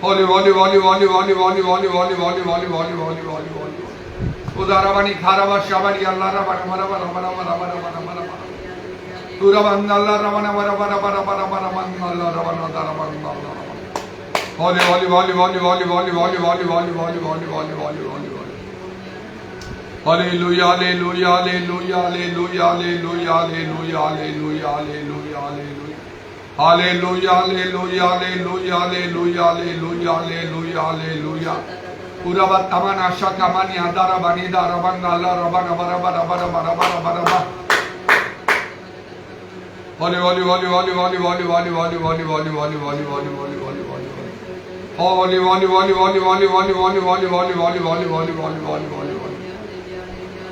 Holy, holy, holy, holy, holy, holy, holy, holy, holy, holy, holy, holy, holy, holy. Udarabani Karaba Shabari Allah Rabana Rabana Rabana Rabana Rabana Rabana. Uraban Allah Rabana Rabana Rabana Rabana Allah Rabana Rabana Rabana. Holy, holy, holy, holy, holy, holy, holy, holy, holy, holy, holy, holy, holy, holy, holy. Hallelujah, hallelujah, hallelujah, hallelujah, hallelujah, hallelujah, hallelujah, hallelujah, hallelujah. Hallelujah, hallelujah, hallelujah, hallelujah, hallelujah, hallelujah, hallelujah. Urabat tamana shakamani adara bani dara bangala rabana bara bara bara bara bara bara bara. Holy, holy, holy, holy, holy, holy, holy, holy, holy, holy, holy, holy, holy, holy, holy, holy. Holy, holy, holy, holy, holy, holy, holy, holy, holy, holy, holy, holy, holy, holy, holy, holy.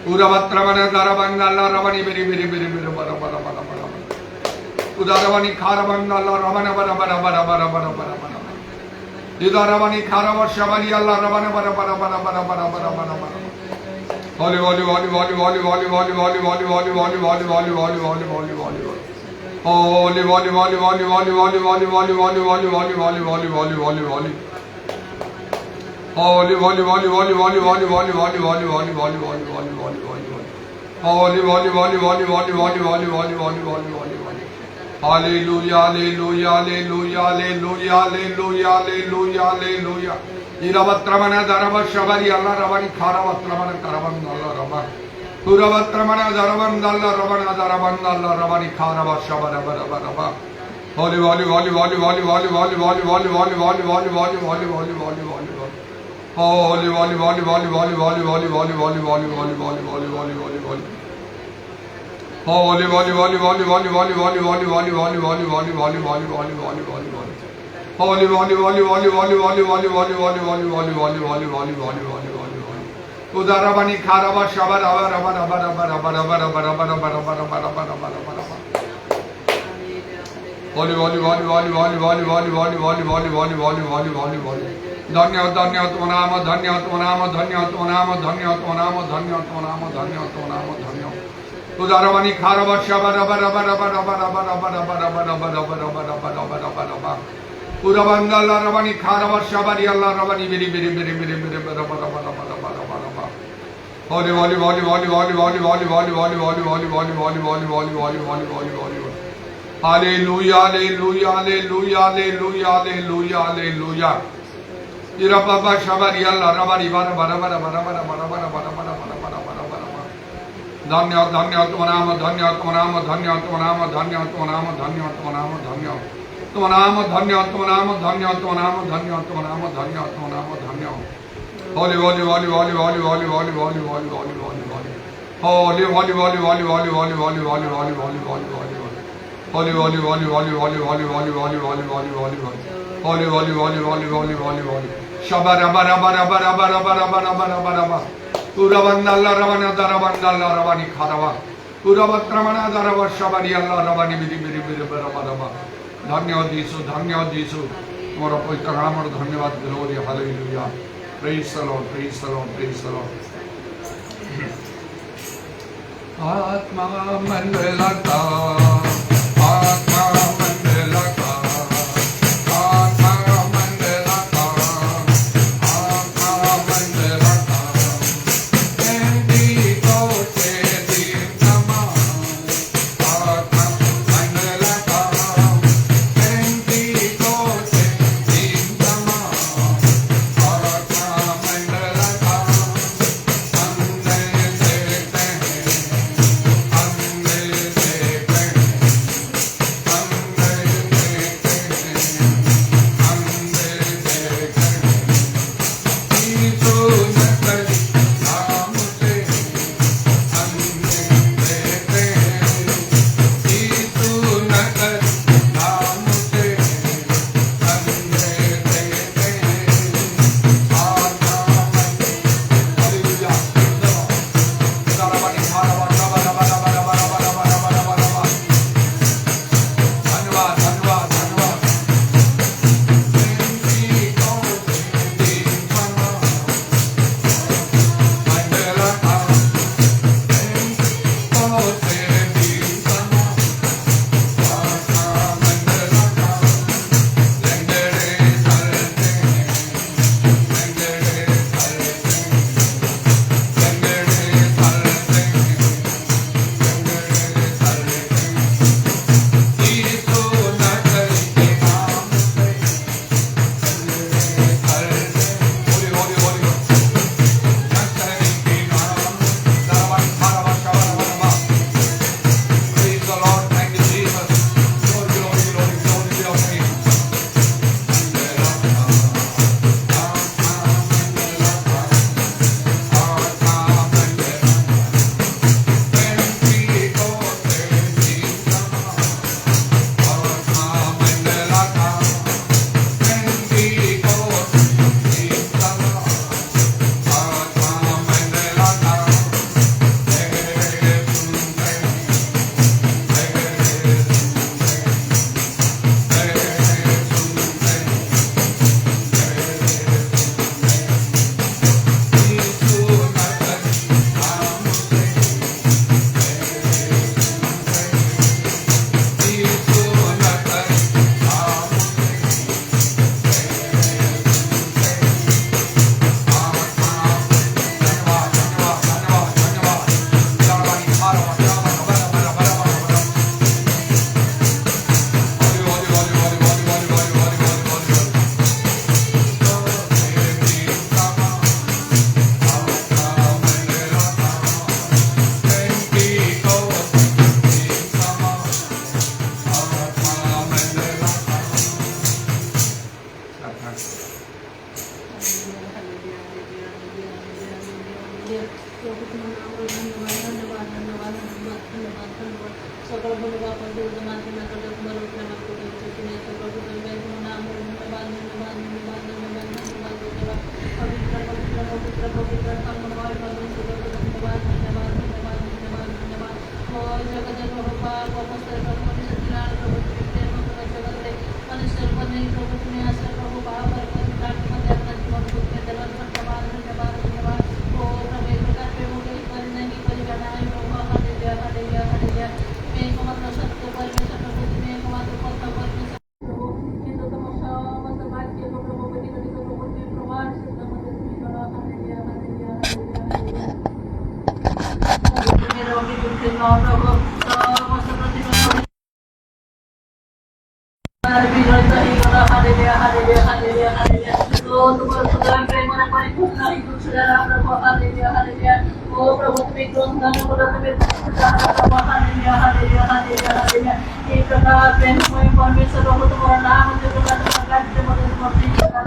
Urabhatramana darabangala rabani beri beri beri beri bara bara bara bara. Udaravani Karavangala Ravana Bara Bara Bara Bara Bara Bara Bara. Didaravani Karava Shabari Allah Ravana Bara Bara Bara Bara Bara Bara Bara Bara. Holy, holy, holy, holy, holy, holy, holy, holy, holy, holy, holy, holy, holy, holy, holy, holy, holy, holy. Holy, holy, holy, holy, holy, holy, holy, holy, holy, holy, holy, holy, holy, holy, holy, holy. Holy, holy, holy, holy, holy, holy, holy, holy, holy, holy, holy, holy, holy, holy, holy, holy. Holy, holy, holy, holy, holy, holy, holy, holy, holy, holy, holy. Hallelujah, hallelujah, hallelujah, hallelujah, hallelujah, hallelujah, hallelujah. Iravatramana darava shabari Allah ravani kharavatramana karavan Allah rava. Puravatramana daravan Allah ravana daravan Allah ravani kharava shabara bara bara bara. Holy, holy, holy, holy, holy, holy, holy, holy, holy, holy, holy, holy, holy, holy, holy, holy, holy, holy. Holy, holy, holy, holy, holy, holy, holy, holy, holy, holy, holy, holy, holy, holy, holy, holy. Holy, holy, holy, holy, holy, holy, holy, holy, holy, holy, holy, holy, holy, holy, holy, holy, holy, holy. Holy, holy, holy, holy, holy, holy, holy, holy, holy, holy, holy, holy, holy, holy, holy, holy, holy, holy. Udarabani Karava Shabara Bara Bara Bara Bara Bara Bara Bara Bara Bara Bara Bara Bara Bara Bara. Holy, holy, holy, holy, holy, holy, holy, holy, holy, holy, holy, holy, holy, holy, holy. Dhanya dhanya tvanama dhanya tvanama dhanya tvanama dhanya tvanama dhanya tvanama dhanya tvanama dhanya. Udaravani Karava Shabara Bara Bara Bara Bara Bara Bara Bara Bara Bara Bara Bara Bara Bara Bara Bara. Uravangala Ravani Karava Shabari Allah Ravani Biri Biri Biri Biri Biri Bara Bara Bara Bara Bara Bara Bara. Holy, holy, holy, holy, holy, holy, holy, holy, holy, holy, holy, holy, holy, holy, holy, holy, holy, holy, holy. Hallelujah, hallelujah, hallelujah, hallelujah, hallelujah, hallelujah. Ira Baba Shabari Allah Ravani Bara Bara Bara Bara Bara Bara Bara Bara Bara Bara Bara Bara Bara. Dhanya dhanya tvanama dhanya tvanama dhanya tvanama dhanya tvanama dhanya tvanama dhanya tvanama dhanya tvanama dhanya tvanama dhanya tvanama dhanya tvanama dhanya. Holy, holy, holy, holy, holy, holy, holy, holy, holy, holy, holy, holy. Holy, holy, holy, holy, holy, holy, holy, holy, holy, holy, holy, holy. Holy, holy, holy, holy, holy, holy, holy, holy, holy, holy, holy, holy. Holy, holy, holy, holy, holy, holy, holy. Shabara bara bara bara bara bara bara bara bara bara. Uravandalla Ravana Daravandalla Ravani Kharava. Uravatramana Darava Shabari Allah Ravani Biri Biri Biri Bara Bara Bara. Dhanyavad Jisu, Dhanyavad Jisu. Tomorrow Poitra Ramar Dhanyavad Glory, hallelujah. Praise the Lord, praise the Lord, praise the Lord. Atma Mandalata. Atma Mandalata. Atma Mandalata. Atma Mandalata. Bendito te Dhamma. Atma Mandalata. Bendito te Dhamma. Atma Mandalata. Ande se প্রভু তোমার নাম ধন্যবাদ ধন্যবাদ ধন্যবাদ ধন্যবাদ ধন্যবাদ ধন্যবাদ সকল ধন্যবাদ পঞ্চভূত মাধ্যমে তোমার উপরে আমার প্রতি শুনেছে প্রভু তোমার নাম ধন্যবাদ ধন্যবাদ ধন্যবাদ ধন্যবাদ ধন্যবাদ ধন্যবাদ পবিত্র পবিত্র পবিত্র পবিত্র ধন্যবাদ ধন্যবাদ ধন্যবাদ ধন্যবাদ ধন্যবাদ ধন্যবাদ ও জগতের প্রভু পাপ অবস্থায় প্রভু মনুষ্যদিলার প্রভু তুমি প্রেম করে জগতে মনুষ্যের পদে প্রভু তুমি আসলে প্রভু পাপ করে প্রার্থনা মধ্যে আপনার জীবন করতে দেওয়ার ধন্যবাদ ধন্যবাদ ধন্যবাদ ও প্রভু এই প্রকার প্রেম করে নাই করিবা নাই প্রভু হালেলুয়া হালেলুয়া হালেলুয়া তুমি একমাত্র সত্য পরমেশ্বর প্রভু তুমি একমাত্র কথা পরমেশ্বর প্রভু কিন্তু তোমার সমস্ত বাক্য প্রভু প্রতিগঠিত প্রভু তুমি প্রমাণ সত্য মধ্যে তুমি করো হালেলুয়া হালেলুয়া হালেলুয়া তুমি রোগী দুঃখে নও প্রভু সমস্ত প্রতিবন্ধক হালেলুয়া হালেলুয়া হালেলুয়া হালেলুয়া ও তোমার সুন্দর প্রেমে পরিপূর্ণ এই দুঃখের প্রভু হালেলুয়া হালেলুয়া ও প্রভু তুমি গ্রন্থন করো তুমি হালেলুয়া হালেলুয়া হালেলুয়া হালেলুয়া এই প্রকার প্রেমময় পরমেশ্বর প্রভু তোমার নাম যে প্রকার তোমার কার্যের মধ্যে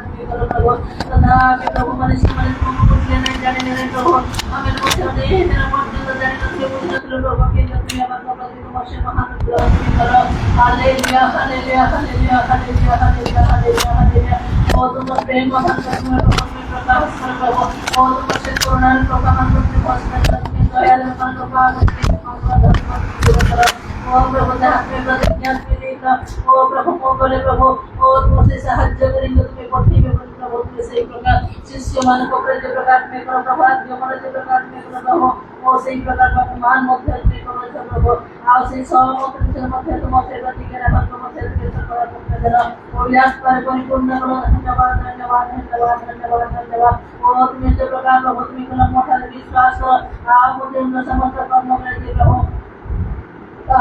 তুমি করো প্রভু তথাপি প্রভু মনুষ্য প্রভু বুঝলে নাই জানি না প্রভু আমি বলছি মেরা পর্যন্ত জানি না তুমি বুঝলে প্রভু কিন্তু তুমি আমার প্রতি তোমার সে মহান তুমি করো hallelujah hallelujah hallelujah hallelujah hallelujah hallelujah hallelujah ও তোমার প্রেম মহান তোমার প্রকাশ করে প্রভু ও তোমার সে করুণার প্রকাশ তুমি বসনা তুমি দয়ালু কৃপা ও প্রভু আপনি প্রতিজ্ঞা দিলেন ও প্রভু মঙ্গলে প্রভু ও তোমাকে সাহায্য করেন তুমি পথিবে প্রভু তুমি সেই প্রকার শিষ্য ମାନଙ୍କ উপরে যে প্রকার তুমি করো প্রভু জীবনে যে প্রকার তুমি করো প্রভু ও সেই প্রকার বর্তমান মধ্যে তুমি করেছো প্রভু আর সেই সমস্ত কিছুর মধ্যে তোমার সেবা দিকে রাখার তোমার সেবা করার করতে দেন অভিলাষ করে পরিপূর্ণ করো ধন্যবাদ ধন্যবাদ ধন্যবাদ ধন্যবাদ ধন্যবাদ ও তুমি যে প্রকার প্রভু তুমি কোনো মঠালে বিশ্বাস করো আর মধ্যে সমস্ত কর্ম করে যে প্রভু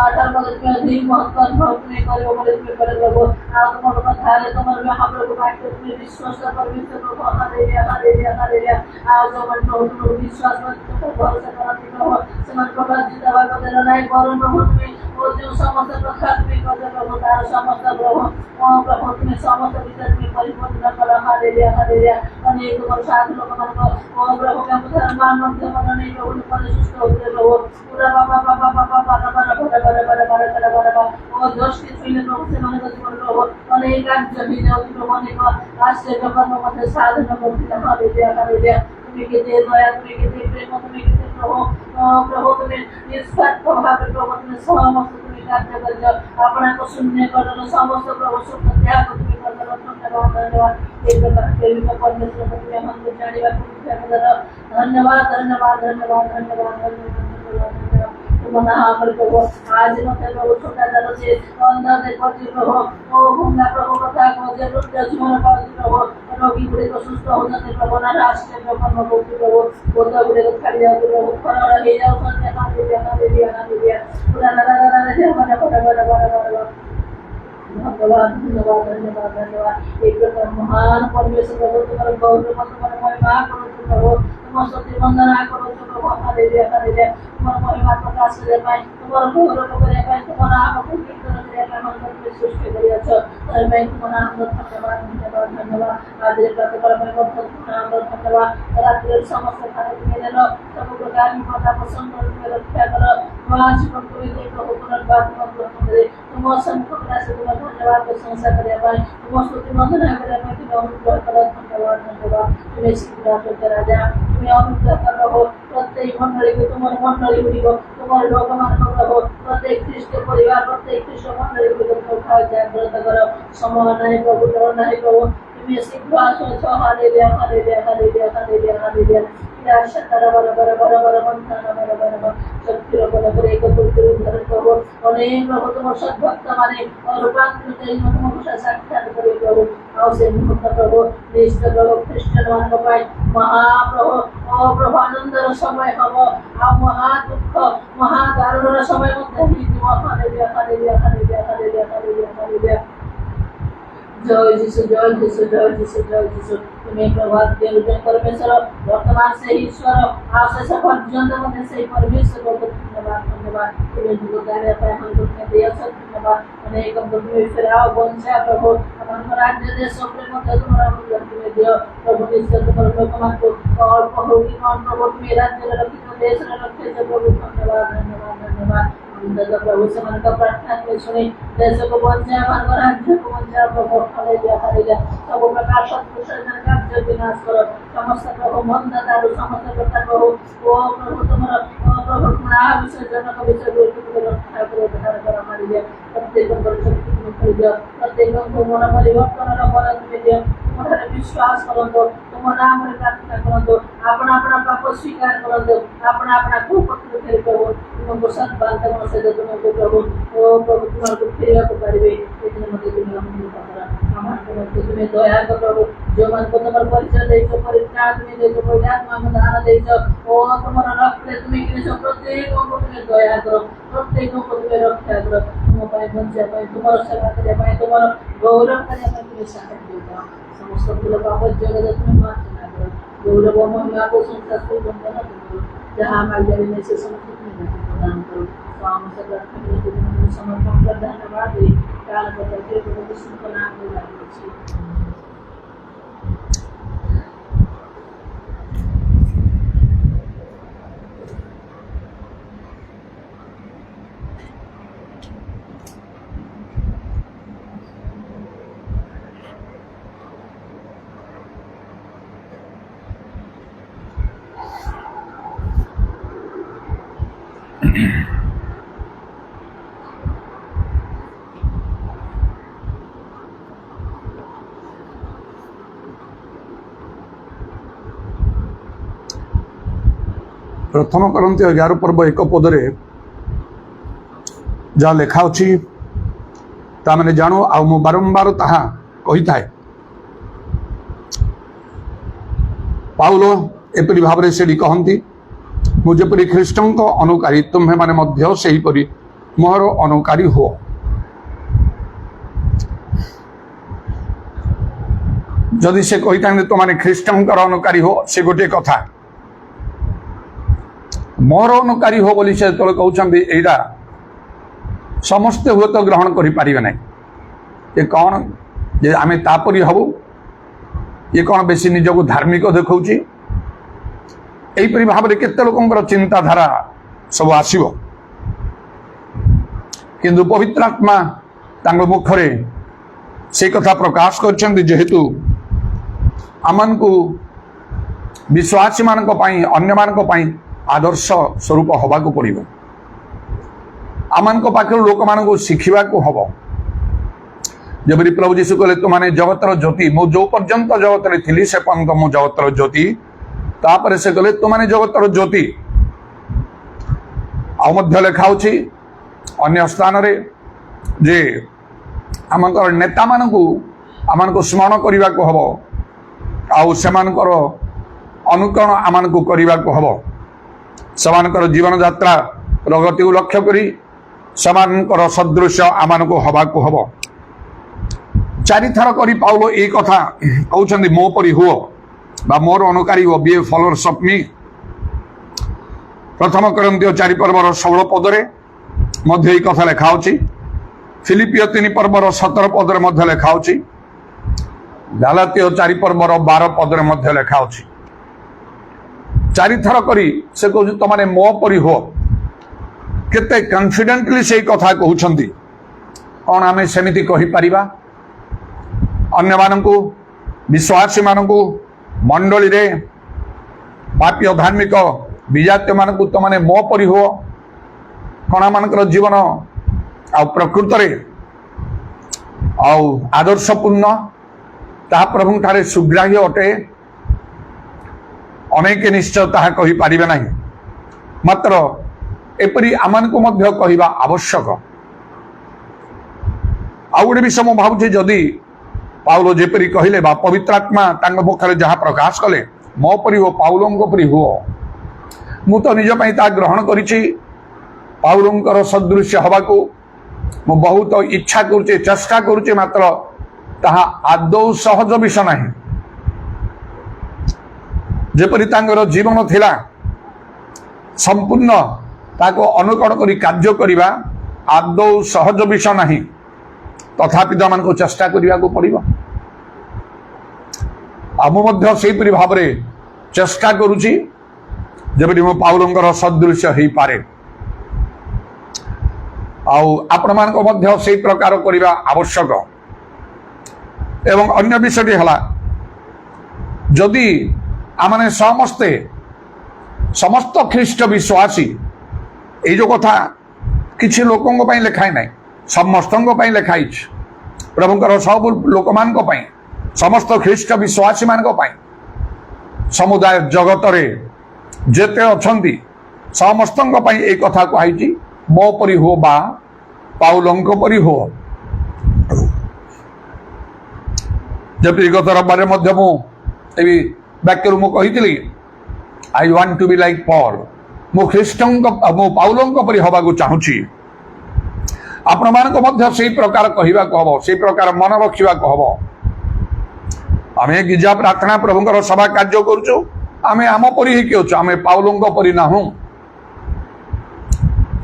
আঠার মধ্যে তুমি অধিক মহত্তর ভাব তুমি করবো বলে তুমি করে দেবো আর তোমার কথা হলে তোমার মহাপ্রভু বাক্য তুমি বিশ্বাস করবে প্রভু হালেলুয়া হালেলুয়া হালেলুয়া আর তোমার প্রভু বিশ্বাস করতে ভরসা করা তুমি প্রভু তোমার প্রকাশ দিতে হবে বলে নাই বরং প্রভু তুমি ও যে সমস্ত কথা তুমি করবে প্রভু তার সমস্ত প্রভু ও প্রভু তুমি সমস্ত বিষয় তুমি পরিপূর্ণ করো হালেলুয়া হালেলুয়া অনেক তোমার সাধু লোকমান ও প্রভু কেমন মান মধ্যে মনে নেই প্রভু তোমার সুস্থ হতে প্রভু পুরা বাবা বাবা বাবা বাবা বাবা ও দোষী ছিল প্রভু মনে করতে প্রভু অনেক কার্য হয়ে প্রভু অনেক আশ্চর্য কর্ম মধ্যে সাধনা করতে হালেলুয়া হালেলুয়া তুমি কে দে দয়া তুমি কে দে প্রেম তুমি কে দে প্রভু প্রভু তুমি নিঃস্বার্থ ভাবে প্রভু তুমি সমস্ত তুমি কার্য করছ আপনাকে শূন্য করো সমস্ত প্রভু সুখ ত্যাগ তুমি করো ধন্যবাদ ধন্যবাদ এই প্রকার প্রেমিক পরমেশ্বর তুমি আমাকে জানিবার ধন্যবাদ ধন্যবাদ ধন্যবাদ ধন্যবাদ ধন্যবাদ মহাপ্রভু প্রভু আজ মতে প্রভু ছোটা যাচ্ছে অন্ধদের প্রতি প্রভু ও ভূমনা প্রভু কথা যে জীবন পাওয়া প্রভু রোগী গুলিকে সুস্থ হতে প্রভু না রাষ্ট্রে যখন ভক্তি প্রভু বোধা গুলিকে ছাড়ি যাও প্রভু খরা হয়ে যাও সন্ধ্যা হালেলুয়া হালেলুয়া হালেলুয়া পুরা না না না না বড় বড় বড় বড় বড় ধন্যবাদ ধন্যবাদ ধন্যবাদ ধন্যবাদ এই প্রকার মহান পরিবেশ প্রভু তোমার গৌরব তোমার মহিমা করো প্রভু তোমার সত্যি বন্দনা করো প্রভু হালেলুয়া হালেলুয়া তোমার মহিমা প্রকাশ করে পাই তোমার গৌরব করে পাই তোমার আমাকে কীর্তন করে পাই মন্ত্রকে সৃষ্টি করিয়াছ তাই পাই তোমার আমরা ধন্যবাদ ধন্যবাদ ধন্যবাদ আজের প্রাপ্ত কর্মের মধ্যে আমরা ধন্যবাদ রাত্রের সমস্ত খানে তুমি দিল সব প্রকার কথা পছন্দ করে রক্ষা করো তোমার জীবন করে দিয়ে প্রভু পুনর্বাদ গ্রহণ করে তোমার সম্মুখ রাশি তোমার ধন্যবাদ প্রশংসা করে পাই তোমার স্তুতি বন্দনা করে পাই তুমি অনুগ্রহ করো ধন্যবাদ ধন্যবাদ তুমি শিক্ষা রাজা তুমি অনুগ্রহ করো প্রত্যেক মন্ডলীকে তোমার মন্ডলী গুলিব তোমার লোকমানব প্রভু প্রত্যেক খ্রিস্ট পরিবার প্রত্যেক খ্রিস্ট মন্ডলী গুলিকে তোমার জাগ্রত করো সময় নাই প্রভু ডর নাই প্রভু তুমি শীঘ্র আসো hallelujah hallelujah hallelujah hallelujah hallelujah আশাতারা বড় বড় বড় বড় মন্ত্রণা বড় বড় বড় শক্তির বড় করে একত্রিত উদ্ধার প্রভু অনেক প্রভু তোমার সদ্ভক্ত মানে রূপান্তরিত এই মহাপুরুষের সাক্ষাৎ করে প্রভু আর সেই মুহূর্ত প্রভু নিষ্ঠ প্রভু খ্রিস্টান মানব পাই মহাপ্রভু ও প্রভু আনন্দের সময় হব আর মহা দুঃখ মহা দারুণের সময় মধ্যে hallelujah hallelujah hallelujah hallelujah hallelujah hallelujah hallelujah जय जीशु जय जीशु जय जीशु जय जीशु तुम्हें प्रभात के परमेश्वर वर्तमान से ईश्वर आशेष पर्यंत मध्य से परमेश्वर को धन्यवाद धन्यवाद तुम्हें जुगाड़े पाए हम तुम्हें दिया सब धन्यवाद अनेक तुम्हें फिराओ बंचा प्रभु हम राज्य देश प्रेम मध्य तुम्हारा तुम्हें दियो प्रभु निश्चय तुम्हारे लोकमान को और प्रभु की कौन प्रभु तुम्हें राज्य रखी तो देश रखे प्रभु धन्यवाद धन्यवाद धन्यवाद प्रभु से मन का प्रार्थना को सुने देश को बंचा मन राज्य को बंचा प्रभु हालेलुया सब प्रकार शत्रु सैतान का जो विनाश करो समस्त प्रभु मंदता समस्त प्रकार प्रभु ओ प्रभु तुम्हारा प्रभु तुम्हारा विसर्जन को विसर्जन को रक्षा करो धारण करो हमारे लिए प्रत्येक को शक्ति को कर दियो प्रत्येक को मन परिवर्तन ର ବର ତୁମେ ଦିଅ ତୁମଠାରେ ବିଶ୍ୱାସ କରନ୍ତୁ ତୁମ ନାମରେ ପ୍ରାର୍ଥନା କରନ୍ତୁ ଆପଣ ଆପଣ ପାପ ସ୍ୱୀକାର କରନ୍ତୁ ଆପଣ ଆପଣ କୁପତ୍ର ଫେରି ପ୍ରଭୁ ତୁମକୁ ସତ୍ବାନ୍ତ ସହିତ ତୁମକୁ ପ୍ରଭୁ ଓ ପ୍ରଭୁ ତୁମକୁ ଫେରିବାକୁ ପାରିବେ ଏଥିରେ ମୋତେ ତୁମେ ଆମମାନଙ୍କୁ ମଧ୍ୟ ତୁମେ ଦୟା କର ପ୍ରଭୁ ଯେଉଁମାନଙ୍କୁ ତୁମର ପରିଚୟ ଦେଇଛ ପରିତ୍ରାଣ ତୁମେ ଦେଇଛ ପ୍ରଭୁ ଆତ୍ମାକୁ ଦାନ ଦେଇଛ ଓ ତୁମର ରକ୍ତରେ ତୁମେ କିଣିଛ ପ୍ରତ୍ୟେକଙ୍କୁ ତୁମେ ଦୟା କର ପ୍ରତ୍ୟେକଙ୍କୁ ତୁମେ ରକ୍ଷା କର ତୁମ ପାଇଁ ବଞ୍ଚିବା ପାଇଁ ତୁମର ସେବା କରିବା ପାଇଁ ତୁମର ଗୌରବ କରିବା ପାଇଁ ତୁମେ ସାହାଯ୍ୟ କର ସମସ୍ତ ଫୁଲ ପାପ ଜଗତ ତୁମେ ପ୍ରାର୍ଥନା କର ଗୌରବ ମହିମାକୁ ସଂସାର ବନ୍ଦନ କର ଯାହା ମାଗିଲେ ସେ ସମସ୍ତ ତୁମେ ପ୍ରଦାନ କର ସମସ୍ତ ପ୍ରାର୍ଥନା ତୁମକୁ ସମର୍ପଣ କରି ଧନ୍ୟବାଦ ଦେଇ କାଳ ପଦରେ ପ୍ରଭୁ ଯୀଶୁଙ୍କ ନାମରେ ଲାଗିଛି। प्रथम करन्ती 11 पर्व 1 पदरे जहाँ लेखा अच्छी ताने जानो आ मु बारंबार ताहा कही थाए पाउलो एपरी भाव से कहती मुझेपरी ख्रीष्टों को अनुकारी तुम्हें माने मध्य से ही परी मोर अनुकारी हो जदि से कही था तो माने ख्रीष्टों अनुकारी हो से गोटे कथा मोर अनुकारी हो बोली से तो कहते यहाँ समस्ते हुए तो ग्रहण करें ना ये कौन जे आम तापरी हबू ये कौन बेसी निजक धार्मिक देखा यहीपरि भाव में केते लोकंकर चिंताधारा सब आसव किंतु पवित्र आत्मा तांग मुखरे से कथा प्रकाश करछन्ति जेहेतु आमन को विश्वासी मान अन्य मान आदर्श स्वरूप हवा को पड़ो आमान पाखे लोक मान शिखा को हम जबरी प्रभु जीशु कहले तुमने जगतर ज्योति मु जो पर्यंत जगत थी से पर्यंत मु जगतर ज्योति तापर से कहले तुमने जगतर ज्योति आध्य लेखा अन्य स्थान रे जे आमकर नेता मान को स्मरण करने को हम आमानकर अनुकरण आमान को करने को हम सेमानकर जीवन यात्रा प्रगति को लक्ष्य करी सेमानकर सदृश आमान को हवा को हम चारिथर करी पाउलो ये कथा कहते मो परी हुओ बा मोर अनुकारी हो be a followers of me प्रथम करन्तियों 4 पर्वर 16 पदरे मध्य ये कथा लेखा फिलिपियो 3 पर्वर 17 पदरे मध्य लेखा गलातियो 4 पर्वर 12 पदरे मध्य लेखा चारिथर करी से कहूँ तुमने मो परी हो केते कॉन्फिडेंटली से कथा कहते कौन आम सेमिति कहि परिबा अन्य मानकु विश्वासी मानकु मंडली रे पापी अधार्मिक विजातीय मानकु तुमने मो परी हो कण मानकर जीवन आ प्रकृत रे आदर्शपूर्ण ता प्रभु ठारे सुग्राह्य अटे अनेक निश्चय ताहा कहि पारिबे नाही मात्र एपरी आमान को मध्य कहिबा आवश्यक आ गोटे विषय मु भावुछि जदि पाउलो जेपरी कहले बा पवित्र आत्मा तांग मुखरे जहाँ प्रकाश कले मो परी हो पाउलों परी हो मु तो निज पई ता ग्रहण करिछि पाउलोंकर सदृश्य हवा को मु बहुत इच्छा करुचे चेष्टा करुचे मात्र ତାହା ଆଦୌ ସହଜ ବିଷୟ ନାହିଁ। ଯେପରି ତାଙ୍କର ଜୀବନ ଥିଲା ସମ୍ପୂର୍ଣ୍ଣ ତାକୁ ଅନୁକରଣ କରି କାର୍ଯ୍ୟ କରିବା ଆଦୌ ସହଜ ବିଷୟ ନାହିଁ। ତଥାପି ତମାନଙ୍କୁ ଚେଷ୍ଟା କରିବାକୁ ପଡ଼ିବ। ଆଉ ମୁଁ ମଧ୍ୟ ସେହିପରି ଭାବରେ ଚେଷ୍ଟା କରୁଛି ଯେପରି ମୁଁ ପାଉଲଙ୍କର ସଦୃଶ୍ୟ ହେଇପାରେ। ଆଉ ଆପଣମାନଙ୍କ ମଧ୍ୟ ସେଇ ପ୍ରକାର କରିବା ଆବଶ୍ୟକ। ଏବଂ ଅନ୍ୟ ବିଷୟଟି ହେଲା, ଯଦି ଆମେ ସମସ୍ତ ଖ୍ରୀଷ୍ଟ ବିଶ୍ୱାସୀ, ଏଇ ଯୋଉ କଥା କିଛି ଲୋକଙ୍କ ପାଇଁ ଲେଖାଇ ନାହିଁ, ସମସ୍ତଙ୍କ ପାଇଁ ଲେଖା ହେଇଛି। ପ୍ରଭୁଙ୍କର ସବୁ ଲୋକମାନଙ୍କ ପାଇଁ, ସମସ୍ତ ଖ୍ରୀଷ୍ଟ ବିଶ୍ୱାସୀ ମାନଙ୍କ ପାଇଁ, ସମୁଦାୟ ଜଗତରେ ଯେତେ ଅଛନ୍ତି ସମସ୍ତଙ୍କ ପାଇଁ ଏଇ କଥା କୁହାଯାଇଛି, ମୋ ପରି ହୁଅ ବା ପାଉଲଙ୍କ ପରି ହୁଅ। ଯେପରି ଗତ ରବିବାରରେ ମଧ୍ୟ ମୁଁ ଏହି ବାକ୍ୟରୁ ମୁଁ କହିଥିଲି, I want to B like Paul, ମୁଁ ପାଉଲଙ୍କ ପରି ହବାକୁ ଚାହୁଁଛି। ଆପଣମାନଙ୍କୁ ମଧ୍ୟ ସେଇ ପ୍ରକାର କହିବାକୁ ହବ, ସେଇ ପ୍ରକାର ମନ ରଖିବାକୁ ହବ। ଆମେ ଗିର୍ଜା ପ୍ରାର୍ଥନା ପ୍ରଭୁଙ୍କର ସଭା କାର୍ଯ୍ୟ କରୁଛୁ, ଆମେ ଆମ ପରି ହେଇକି ଅଛୁ, ଆମେ ପାଉଲଙ୍କ ପରି ନାହୁଁ।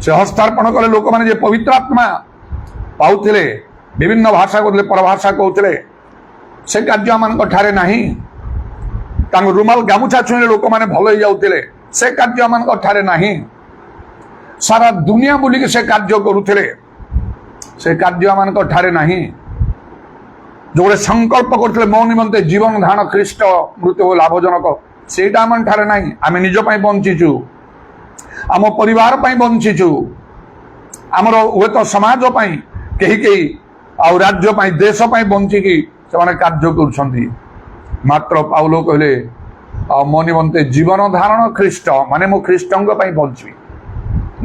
ସେ ହସ୍ତାର୍ପଣ କଲେ ଲୋକମାନେ ଯେ ପବିତ୍ର ଆତ୍ମା ପାଉଥିଲେ, ବିଭିନ୍ନ ଭାଷା କହୁଥିଲେ, ପରଭାଷା କହୁଥିଲେ, ସେ କାର୍ଯ୍ୟ ଆମମାନଙ୍କ ଠାରେ ନାହିଁ। ତାଙ୍କ ରୁମାଲ ଗାମୁଛା ଛୁଇଁଲେ ଲୋକମାନେ ଭଲ ହେଇଯାଉଥିଲେ, ସେ କାର୍ଯ୍ୟ ଆମମାନଙ୍କ ଠାରେ ନାହିଁ। ସାରା ଦୁନିଆ ବୁଲିକି ସେ କାର୍ଯ୍ୟ କରୁଥିଲେ, ସେ କାର୍ଯ୍ୟ ଆମମାନଙ୍କ ଠାରେ ନାହିଁ। ଯୋଉଟେ ସଂକଳ୍ପ କରୁଥିଲେ ମୋ ନିମନ୍ତେ ଜୀବନ ଧାରଣ ଖ୍ରୀଷ୍ଟ ମୃତ୍ୟୁ ଲାଭଜନକ, ସେଇଟା ଆମ ଠାରେ ନାହିଁ। ଆମେ ନିଜ ପାଇଁ ବଞ୍ଚିଛୁ, ଆମ ପରିବାର ପାଇଁ ବଞ୍ଚିଛୁ, ଆମର ହୁଏତ ସମାଜ ପାଇଁ, କେହି କେହି ଆଉ ରାଜ୍ୟ ପାଇଁ, ଦେଶ ପାଇଁ ବଞ୍ଚିକି ସେମାନେ କାର୍ଯ୍ୟ କରୁଛନ୍ତି। ମାତ୍ର ପାଉଲ କହିଲେ, ଆଉ ମୋ ନିମନ୍ତେ ଜୀବନ ଧାରଣ ଖ୍ରୀଷ୍ଟ, ମାନେ ମୁଁ ଖ୍ରୀଷ୍ଟଙ୍କ ପାଇଁ ବଞ୍ଚିବି,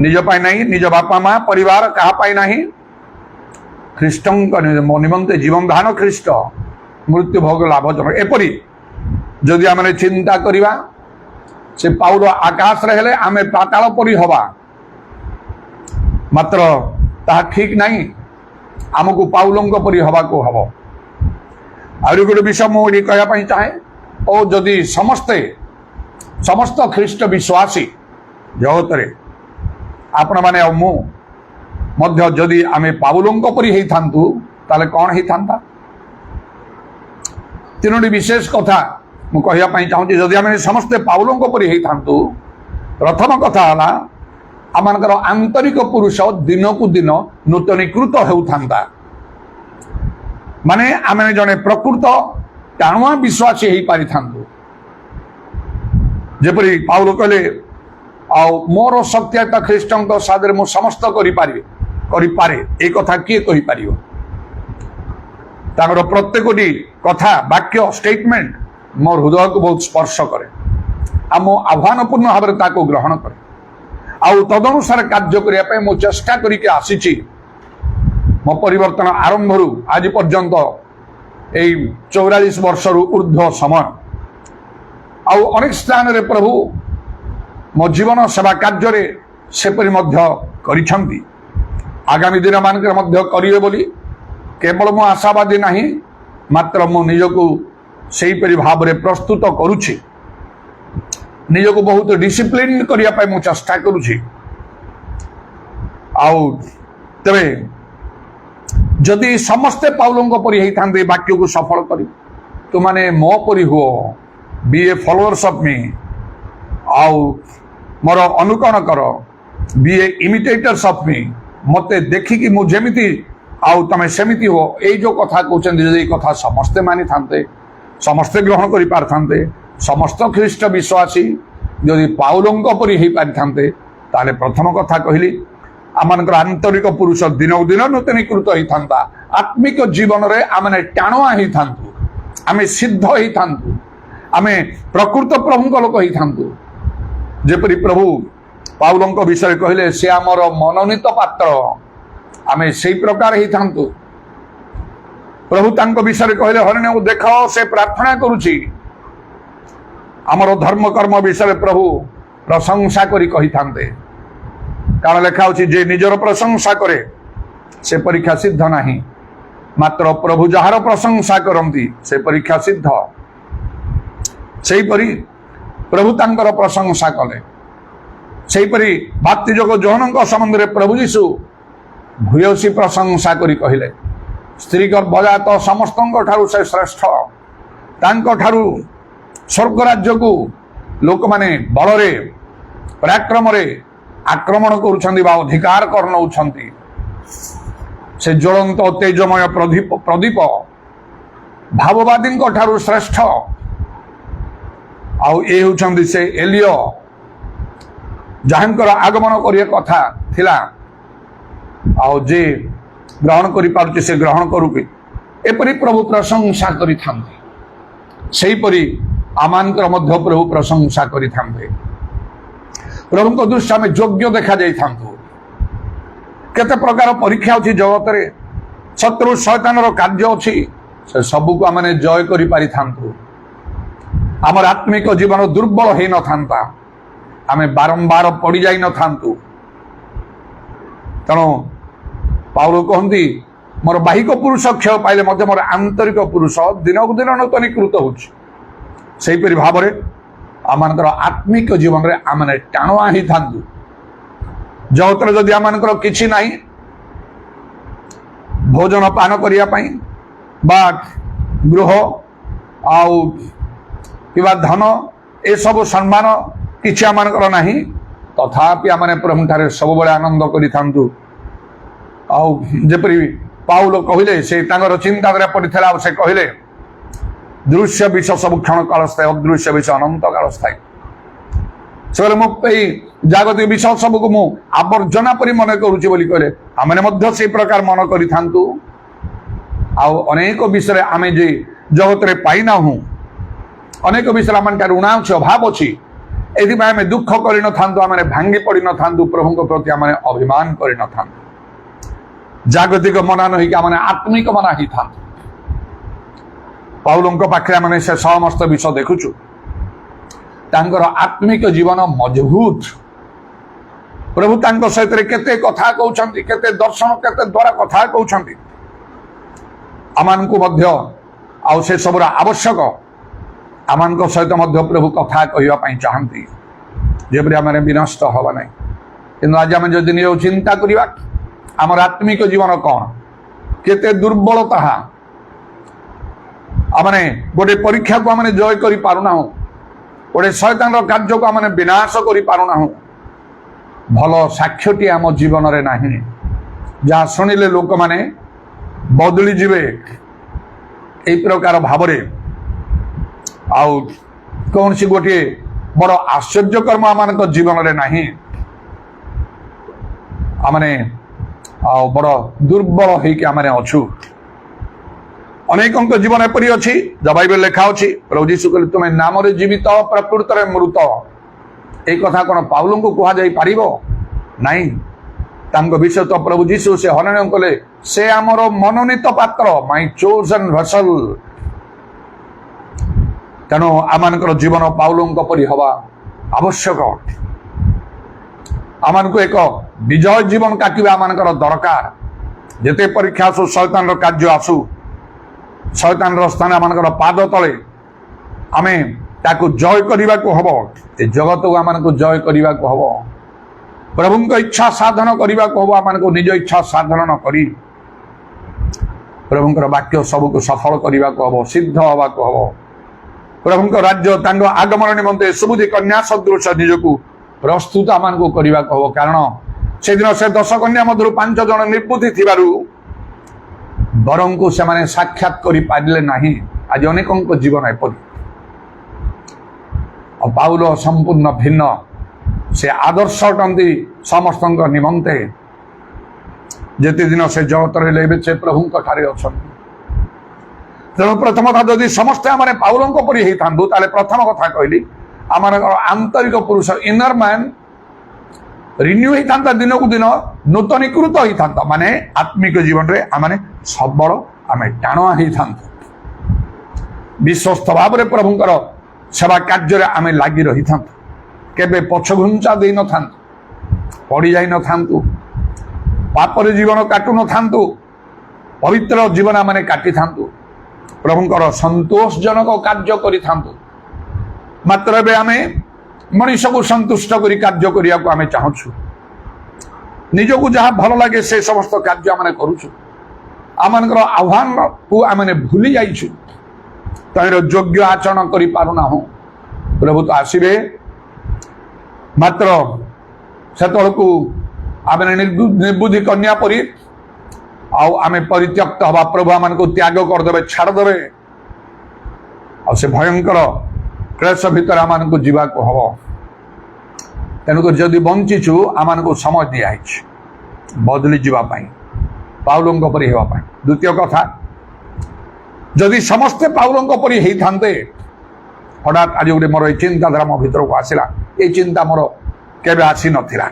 ନିଜ ପାଇଁ ନାହିଁ, ନିଜ ବାପା ମା ପରିବାର କାହା ପାଇଁ ନାହିଁ, ଖ୍ରୀଷ୍ଟଙ୍କ ମୋ ନିମନ୍ତେ ଜୀବନ ଧାରଣ ଖ୍ରୀଷ୍ଟ ମୃତ୍ୟୁ ଭୋଗ ଲାଭଜନକ। ଏପରି ଯଦି ଆମେ ଚିନ୍ତା କରିବା, ସେ ପାଉଲ ଆକାଶରେ ହେଲେ ଆମେ ପାତାଳ ପରି ହବା, ମାତ୍ର ତାହା ଠିକ ନାହିଁ। ଆମକୁ ପାଉଲଙ୍କ ପରି ହବାକୁ ହବ। ଆହୁରି ଗୋଟେ ବିଷୟ ମୁଁ ଏଠି କହିବା ପାଇଁ ଚାହେଁ, ଓ ଯଦି ସମସ୍ତ ଖ୍ରୀଷ୍ଟ ବିଶ୍ୱାସୀ ଜଗତରେ ଆପଣମାନେ ଆଉ ମୁଁ ମଧ୍ୟ ଯଦି ଆମେ ପାଉଲଙ୍କ ପରି ହେଇଥାନ୍ତୁ, ତାହେଲେ କ'ଣ ହେଇଥାନ୍ତା? ତିନୋଟି ବିଶେଷ କଥା ମୁଁ କହିବା ପାଇଁ ଚାହୁଁଛି। ଯଦି ଆମେ ସମସ୍ତେ ପାଉଲଙ୍କ ପରି ହେଇଥାନ୍ତୁ, ପ୍ରଥମ କଥା ହେଲା ଆମମାନଙ୍କର ଆନ୍ତରିକ ପୁରୁଷ ଦିନକୁ ଦିନ ନୂତନୀକୃତ ହେଉଥାନ୍ତା। ମାନେ ଆମେ ଜଣେ ପ୍ରକୃତ ଟାଣୁଆ ବିଶ୍ୱାସୀ ହେଇପାରିଥାନ୍ତୁ। ଯେପରି ପାଉଲ କହିଲେ, ଆଉ ମୋର ଶକ୍ତିତା ଖ୍ରୀଷ୍ଟଙ୍କ ସାଥିରେ ମୁଁ ସମସ୍ତ କରିପାରେ, এই କଥା କିଏ କହିପାରିବ? ତାଙ୍କର ପ୍ରତ୍ୟେକଟି କଥା, ବାକ୍ୟ, ଷ୍ଟେଟମେଣ୍ଟ ମୋର ହୃଦୟକୁ ବହୁତ ସ୍ପର୍ଶ କରେ, ଆଉ ମୁଁ ଆହ୍ୱାନପୂର୍ଣ୍ଣ ଭାବରେ ତାକୁ ଗ୍ରହଣ କରେ, ଆଉ ତଦନୁସାରେ କାର୍ଯ୍ୟ କରିବା ପାଇଁ ମୁଁ ଚେଷ୍ଟା କରିକି ଆସିଛି। ମୋ ପରିବର୍ତ୍ତନ ଆରମ୍ଭରୁ ଆଜି ପର୍ଯ୍ୟନ୍ତ ଏଇ 44 ବର୍ଷରୁ ଉର୍ଦ୍ଧ୍ୱ ସମୟ, ଆଉ ଅନେକ ସ୍ଥାନରେ ପ୍ରଭୁ ମୋ ଜୀବନ ସେବା କାର୍ଯ୍ୟରେ ସେପରି ମଧ୍ୟ କରିଛନ୍ତି। ଆଗାମୀ ଦିନମାନଙ୍କରେ ମଧ୍ୟ କରିବେ ବୋଲି କେବଳ ମୁଁ ଆଶାବାଦୀ ନାହିଁ, ମାତ୍ର ମୁଁ ନିଜକୁ ସେହିପରି ଭାବରେ ପ୍ରସ୍ତୁତ କରୁଛି। ନିଜକୁ ବହୁତ ଡିସିପ୍ଲିନ କରିବା ପାଇଁ ମୁଁ ଚେଷ୍ଟା କରୁଛି। ଆଉ ତେବେ ଯଦି ସମସ୍ତେ ପାଉଲଙ୍କ ପରି ହେଇଥାନ୍ତେ, ବାକ୍ୟକୁ ସଫଳ କରି, ତୁମାନେ ମୋ ପରି ହୁଅ, ବି ଏ ଫଲୋଅର୍ସ ଅଫ୍ ମି, ଆଉ ମୋର ଅନୁକରଣ କର, ବି ଏ ଇମିଟେଟର୍ସ ଅଫ୍ ମି, ମତେ ଦେଖିକି ମୁଁ ଯେମିତି ଆଉ ତମେ ସେମିତି ହୁଅ। ଏଇ ଯୋଉ କଥା କହୁଛନ୍ତି, ଯଦି ଏଇ କଥା ସମସ୍ତେ ମାନିଥାନ୍ତେ, ସମସ୍ତେ ଗ୍ରହଣ କରିପାରିଥାନ୍ତେ, ସମସ୍ତ ଖ୍ରୀଷ୍ଟ ବିଶ୍ୱାସୀ ଯଦି ପାଉଲଙ୍କ ପରି ହେଇପାରିଥାନ୍ତେ, ତାହେଲେ ପ୍ରଥମ କଥା କହିଲି, ଆମମାନଙ୍କର ଆନ୍ତରିକ ପୁରୁଷ ଦିନକୁ ଦିନ ନୂତନୀକୃତ ହେଇଥାନ୍ତା। ଆତ୍ମିକ ଜୀବନରେ ଆମେ ଟାଣୁଆ ହେଇଥାନ୍ତୁ, ଆମେ ସିଦ୍ଧ ହେଇଥାନ୍ତୁ, ଆମେ ପ୍ରକୃତ ପ୍ରଭୁଙ୍କ ଲୋକ ହେଇଥାନ୍ତୁ। ଯେପରି ପ୍ରଭୁ ପାଉଲଙ୍କ ବିଷୟରେ କହିଲେ, ସେ ଆମର ମନୋନୀତ ପାତ୍ର, ଆମେ ସେଇ ପ୍ରକାର ହେଇଥାନ୍ତୁ। ପ୍ରଭୁ ତାଙ୍କ ବିଷୟରେ କହିଲେ, ହରିଣକୁ ଦେଖ ସେ ପ୍ରାର୍ଥନା କରୁଛି। ଆମର ଧର୍ମ କର୍ମ ବିଷୟରେ ପ୍ରଭୁ ପ୍ରଶଂସା କରି କହିଥାନ୍ତେ, କାରଣ ଲେଖା ହେଉଛି, ଯେ ନିଜର ପ୍ରଶଂସା କରେ ସେ ପରୀକ୍ଷା ସିଦ୍ଧ ନାହିଁ, ମାତ୍ର ପ୍ରଭୁ ଯାହାର ପ୍ରଶଂସା କରନ୍ତି ସେ ପରୀକ୍ଷା ସିଦ୍ଧ। ସେହିପରି ପ୍ରଭୁ ତାଙ୍କର ପ୍ରଶଂସା କଲେ। ସେହିପରି ବାପ୍ତି ଯୋଗ ଯୋହନଙ୍କ ସମ୍ବନ୍ଧରେ ପ୍ରଭୁ ଯୀଶୁ ଭୂୟସୀ ପ୍ରଶଂସା କରି କହିଲେ, ସ୍ତ୍ରୀ ଗର୍ଭଜାତ ସମସ୍ତଙ୍କ ଠାରୁ ସେ ଶ୍ରେଷ୍ଠ। ତାଙ୍କ ଠାରୁ ସ୍ୱର୍ଗ ରାଜ୍ୟକୁ ଲୋକମାନେ ବଳରେ ପରାକ୍ରମରେ ଆକ୍ରମଣ କରୁଛନ୍ତି ବା ଅଧିକାର କରିନେଉଛନ୍ତି। ସେ ଜ୍ୱଳନ୍ତ ତେଜମୟ ପ୍ରଦୀପ ଭାବବାଦୀଙ୍କ ଠାରୁ ଶ୍ରେଷ୍ଠ। ଆଉ ଏ ହେଉଛନ୍ତି ସେ ଏଲିୟ ଯାହାଙ୍କର ଆଗମନ କରିବା କଥା ଥିଲା, ଆଉ ଯେ ଗ୍ରହଣ କରିପାରୁଛି ସେ ଗ୍ରହଣ କରୁକି। ଏପରି ପ୍ରଭୁ ପ୍ରଶଂସା କରିଥାନ୍ତି। ସେହିପରି ଆମମାନଙ୍କର ମଧ୍ୟ ପ୍ରଭୁ ପ୍ରଶଂସା କରିଥାନ୍ତି। ପ୍ରଭୁଙ୍କ ଦୃଷ୍ଟି ଆମେ ଯୋଗ୍ୟ ଦେଖାଯାଇଥାନ୍ତୁ। କେତେ ପ୍ରକାର ପରୀକ୍ଷା ଅଛି ଜଗତରେ, ଶତ୍ରୁ ଶୟତାନର କାର୍ଯ୍ୟ ଅଛି, ସେ ସବୁକୁ ଆମେ ଜୟ କରିପାରିଥାନ୍ତୁ। ଆମର ଆତ୍ମିକ ଜୀବନ ଦୁର୍ବଳ ହେଇନଥାନ୍ତା, ଆମେ ବାରମ୍ବାର ପଡ଼ିଯାଇନଥାନ୍ତୁ। ତେଣୁ ପାଉଲ କହନ୍ତି, ମୋର ବାହିକ ପୁରୁଷ କ୍ଷୟ ପାଇଲେ ମଧ୍ୟ ମୋର ଆନ୍ତରିକ ପୁରୁଷ ଦିନକୁ ଦିନ ନୂତନୀକୃତ ହେଉଛି। ସେହିପରି ଭାବରେ ଆମମାନଙ୍କର ଆତ୍ମିକ ଜୀବନରେ ଆମେ ଟାଣୁଆ ହେଇଥାନ୍ତୁ। ଜଗତରେ ଯଦି ଆମମାନଙ୍କର କିଛି ନାହିଁ, ଭୋଜନ ପାନ କରିବା ପାଇଁ ବା ଗୃହ ଆଉ କିମ୍ବା ଧନ ଏସବୁ ସମ୍ମାନ କିଛି ଆମମାନଙ୍କର ନାହିଁ, ତଥାପି ଆମେ ପ୍ରଭୁଠାରେ ସବୁବେଳେ ଆନନ୍ଦ କରିଥାନ୍ତୁ। ଆଉ ଯେପରି ପାଉଲ କହିଲେ, ସେ ତାଙ୍କର ଚିନ୍ତାଧାରା ପଡ଼ିଥିଲା, ଆଉ ସେ କହିଲେ ଦୃଶ୍ୟ ବିଷୟ ସବୁ କ୍ଷଣ କାଳ ସ୍ଥାୟୀ, ଅଦୃଶ୍ୟ ବିଷୟ ଅନନ୍ତ କାଳ ସ୍ଥାୟୀ। ସେ କହିଲେ ମୁଁ ଏଇ ଜାଗତିକ ବିଷୟ ସବୁକୁ ମୁଁ ଆବର୍ଜନା ପରି ମନେ କରୁଛି ବୋଲି କହିଲେ, ଆମେ ମଧ୍ୟ ସେଇ ପ୍ରକାର ମନେ କରିଥାନ୍ତୁ। ଆଉ ଅନେକ ବିଷୟରେ ଆମେ ଯେ ଜଗତରେ ପାଇନାହୁଁ, ଅନେକ ବିଷୟରେ ଆମ ଋଣ ଅଛି, ଅଭାବ ଅଛି, ଏଥିପାଇଁ ଆମେ ଦୁଃଖ କରିନଥାନ୍ତୁ, ଆମେ ଭାଙ୍ଗି ପଡ଼ିନଥାନ୍ତୁ, ପ୍ରଭୁଙ୍କ ପ୍ରତି ଆମେ ଅଭିମାନ କରିନଥାନ୍ତୁ। ଜାଗତିକ ମନା ନହେଇକି ଆମେ ଆତ୍ମିକ ମନା ହେଇଥାନ୍ତୁ। ପାଉଲଙ୍କ ପାଖରେ ଆମେ ସେ ସମସ୍ତ ବିଷୟ ଦେଖୁଛୁ। ତାଙ୍କର ଆତ୍ମିକ ଜୀବନ ମଜବୁତ। ପ୍ରଭୁ ତାଙ୍କ ସହିତ କେତେ କଥା କହୁଛନ୍ତି, କେତେ ଦର୍ଶନ, କେତେ ଦ୍ୱାରା କଥା କହୁଛନ୍ତି। ଆମମାନଙ୍କୁ ମଧ୍ୟ ଆଉ ସେ ସବୁର ଆବଶ୍ୟକ। ଆମମାନଙ୍କ ସହିତ ମଧ୍ୟ ପ୍ରଭୁ କଥା କହିବା ପାଇଁ ଚାହାନ୍ତି, ଯେପରି ଆମେ ବିନଷ୍ଟ ହେବା ନାହିଁ। କିନ୍ତୁ ଆଜି ଆମେ ଯଦି ନିଜକୁ ଚିନ୍ତା କରିବା, ଆମର ଆତ୍ମିକ ଜୀବନ କ'ଣ, କେତେ ଦୁର୍ବଳ ତାହା। ଆମେ ଗୋଟେ ପରୀକ୍ଷାକୁ ଆମେ ଜୟ କରିପାରୁନାହୁଁ, ଗୋଟେ ଶୟତାନର କାର୍ଯ୍ୟକୁ ଆମେ ବିନାଶ କରିପାରୁନାହୁଁ। ଭଲ ସାକ୍ଷ୍ୟଟି ଆମ ଜୀବନରେ ନାହିଁ, ଯାହା ଶୁଣିଲେ ଲୋକମାନେ ବଦଳି ଯିବେ এই ପ୍ରକାର ଭାବରେ। ଆଉ କୌଣସି ଗୋଟିଏ ବଡ଼ ଆଶ୍ଚର୍ଯ୍ୟ କର୍ମ ଆମମାନଙ୍କ ଜୀବନରେ ନାହିଁ। ଆମେ ଆଉ ବଡ଼ ଦୁର୍ବଳ ହେଇକି ଆମେ ଅଛୁ। ଅନେକଙ୍କ ଜୀବନ ଏପରି ଅଛି, ବାଇବେଲ ଲେଖା ଅଛି, ପ୍ରଭୁ ଯୀଶୁ କହିଲେ ତୁମେ ନାମରେ ଜୀବିତ ପ୍ରକୃତରେ ମୃତ। এই କଥା କ'ଣ ପାଉଲଙ୍କୁ କୁହାଯାଇ ପାରିବ? ନାହିଁ। ତାଙ୍କ ବିଷୟ ତ ପ୍ରଭୁ ଯୀଶୁ ସେ ହନନ କଲେ, ସେ ଆମର ମନୋନୀତ ପାତ୍ର, ମାଇ ଚୋଜନ୍ ଭେସଲ। ତେଣୁ ଆମମାନଙ୍କର ଜୀବନ ପାଉଲଙ୍କ ପରି ହେବା ଆବଶ୍ୟକ। ଆମମାନଙ୍କୁ ଏକ ବିଜୟ ଜୀବନ କାଟିବା ଆମମାନଙ୍କର ଦରକାର। ଯେତେ ପରୀକ୍ଷା ଆସୁ, ଶୟତାନର କାର୍ଯ୍ୟ ଆସୁ, ଶୟତାନର ସ୍ଥାନ ଆମମାନଙ୍କର ପାଦ ତଳେ, ଆମେ ତାକୁ ଜୟ କରିବାକୁ ହବ। ଏ ଜଗତକୁ ଆମମାନଙ୍କୁ ଜୟ କରିବାକୁ ହବ। ପ୍ରଭୁଙ୍କ ଇଚ୍ଛା ସାଧନ କରିବାକୁ ହବ। ଆମମାନଙ୍କୁ ନିଜ ଇଚ୍ଛା ସାଧନ ନ କରି ପ୍ରଭୁଙ୍କର ବାକ୍ୟ ସବୁକୁ ସଫଳ କରିବାକୁ ହବ, ସିଦ୍ଧ ହେବାକୁ ହବ। ପ୍ରଭୁଙ୍କ ରାଜ୍ୟ ତାଙ୍କ ଆଗମନ ନିମନ୍ତେ ସୁବୁଦ୍ଧି କନ୍ୟା ସଦୃଶ ନିଜକୁ ପ୍ରସ୍ତୁତ ଆମମାନଙ୍କୁ କରିବାକୁ ହବ। କାରଣ ସେଦିନ ସେ 10 କନ୍ୟା ମଧ୍ୟରୁ 5 ଜଣ ନିର୍ବୃତ୍ତି ଥିବାରୁ ବରଙ୍କୁ ସେମାନେ ସାକ୍ଷାତ କରିପାରିଲେ ନାହିଁ। ଆଜି ଅନେକଙ୍କ ଜୀବନ ଏପରି। ଆଉ ପାଉଲ ସମ୍ପୂର୍ଣ୍ଣ ଭିନ୍ନ। ସେ ଆଦର୍ଶ ଅଟନ୍ତି ସମସ୍ତଙ୍କ ନିମନ୍ତେ। ଯେତେ ଦିନ ସେ ଜଗତରେ ରହିଲେ, ଏବେ ସେ ପ୍ରଭୁଙ୍କ ଠାରେ ଅଛନ୍ତି। ତେଣୁ ପ୍ରଥମ କଥା, ଯଦି ସମସ୍ତେ ଆମେ ପାଉଲଙ୍କ ପରି ହେଇଥାନ୍ତୁ, ତାହେଲେ ପ୍ରଥମ କଥା କହିଲି, ଆମର ଆନ୍ତରିକ ପୁରୁଷ ଇନର ମ୍ୟାନ୍ ରିନ୍ୟୁ ହେଇଥାନ୍ତା, ଦିନକୁ ଦିନ ନୂତନୀକୃତ ହେଇଥାନ୍ତା। ମାନେ ଆତ୍ମିକ ଜୀବନରେ ଆମେ ସବଳ, ଆମେ ଟାଣୁଆ ହେଇଥାନ୍ତୁ। ବିଶ୍ୱସ୍ତ ଭାବରେ ପ୍ରଭୁଙ୍କର ସେବା କାର୍ଯ୍ୟରେ ଆମେ ଲାଗି ରହିଥାନ୍ତୁ। କେବେ ପଛଘୁଞ୍ଚା ଦେଇନଥାନ୍ତୁ, ପଡ଼ିଯାଇନଥାନ୍ତୁ, ପାପରେ ଜୀବନ କାଟୁ ନଥାନ୍ତୁ। ପବିତ୍ର ଜୀବନ ମାନେ କାଟିଥାନ୍ତୁ, ପ୍ରଭୁଙ୍କର ସନ୍ତୋଷଜନକ କାର୍ଯ୍ୟ କରିଥାନ୍ତୁ। ମାତ୍ର ଏବେ ଆମେ ମଣିଷକୁ ସନ୍ତୁଷ୍ଟ କରି କାର୍ଯ୍ୟ କରିବାକୁ ଆମେ ଚାହୁଁଛୁ। ନିଜକୁ ଯାହା ଭଲ ଲାଗେ ସେ ସମସ୍ତ କାର୍ଯ୍ୟ ଆମେ କରୁଛୁ। ଆମମାନଙ୍କର ଆହ୍ୱାନକୁ ଆମେ ଭୁଲି ଯାଇଛୁ, ତାହାର ଯୋଗ୍ୟ ଆଚରଣ କରିପାରୁନାହୁଁ। ପ୍ରଭୁ ତ ଆସିବେ, ମାତ୍ର ସେତେବେଳକୁ ଆମେ ନିର୍ବୁଦ୍ଧି କନ୍ୟା ପରି ଆଉ ଆମେ ପରିତ୍ୟକ୍ତ ହବା। ପ୍ରଭୁ ଆମମାନଙ୍କୁ ତ୍ୟାଗ କରିଦେବେ, ଛାଡ଼ିଦେବେ, ଆଉ ସେ ଭୟଙ୍କର କ୍ଲେଶ ଭିତରେ ଆମମାନଙ୍କୁ ଯିବାକୁ ହବ। ତେଣୁକ ଯଦି ବଞ୍ଚିଛୁ ଆମମାନଙ୍କୁ ସମୟ ଦିଆହେଇଛି ବଦଳି ଯିବା ପାଇଁ, ପାଉଲଙ୍କ ପରି ହେବା ପାଇଁ। ଦ୍ୱିତୀୟ କଥା, ଯଦି ସମସ୍ତେ ପାଉଲଙ୍କ ପରି ହେଇଥାନ୍ତେ, ହଠାତ୍ ଆଜି ଗୋଟେ ମୋର ଏଇ ଚିନ୍ତାଧାରା ମୋ ଭିତରକୁ ଆସିଲା। ଏଇ ଚିନ୍ତା ମୋର କେବେ ଆସିନଥିଲା।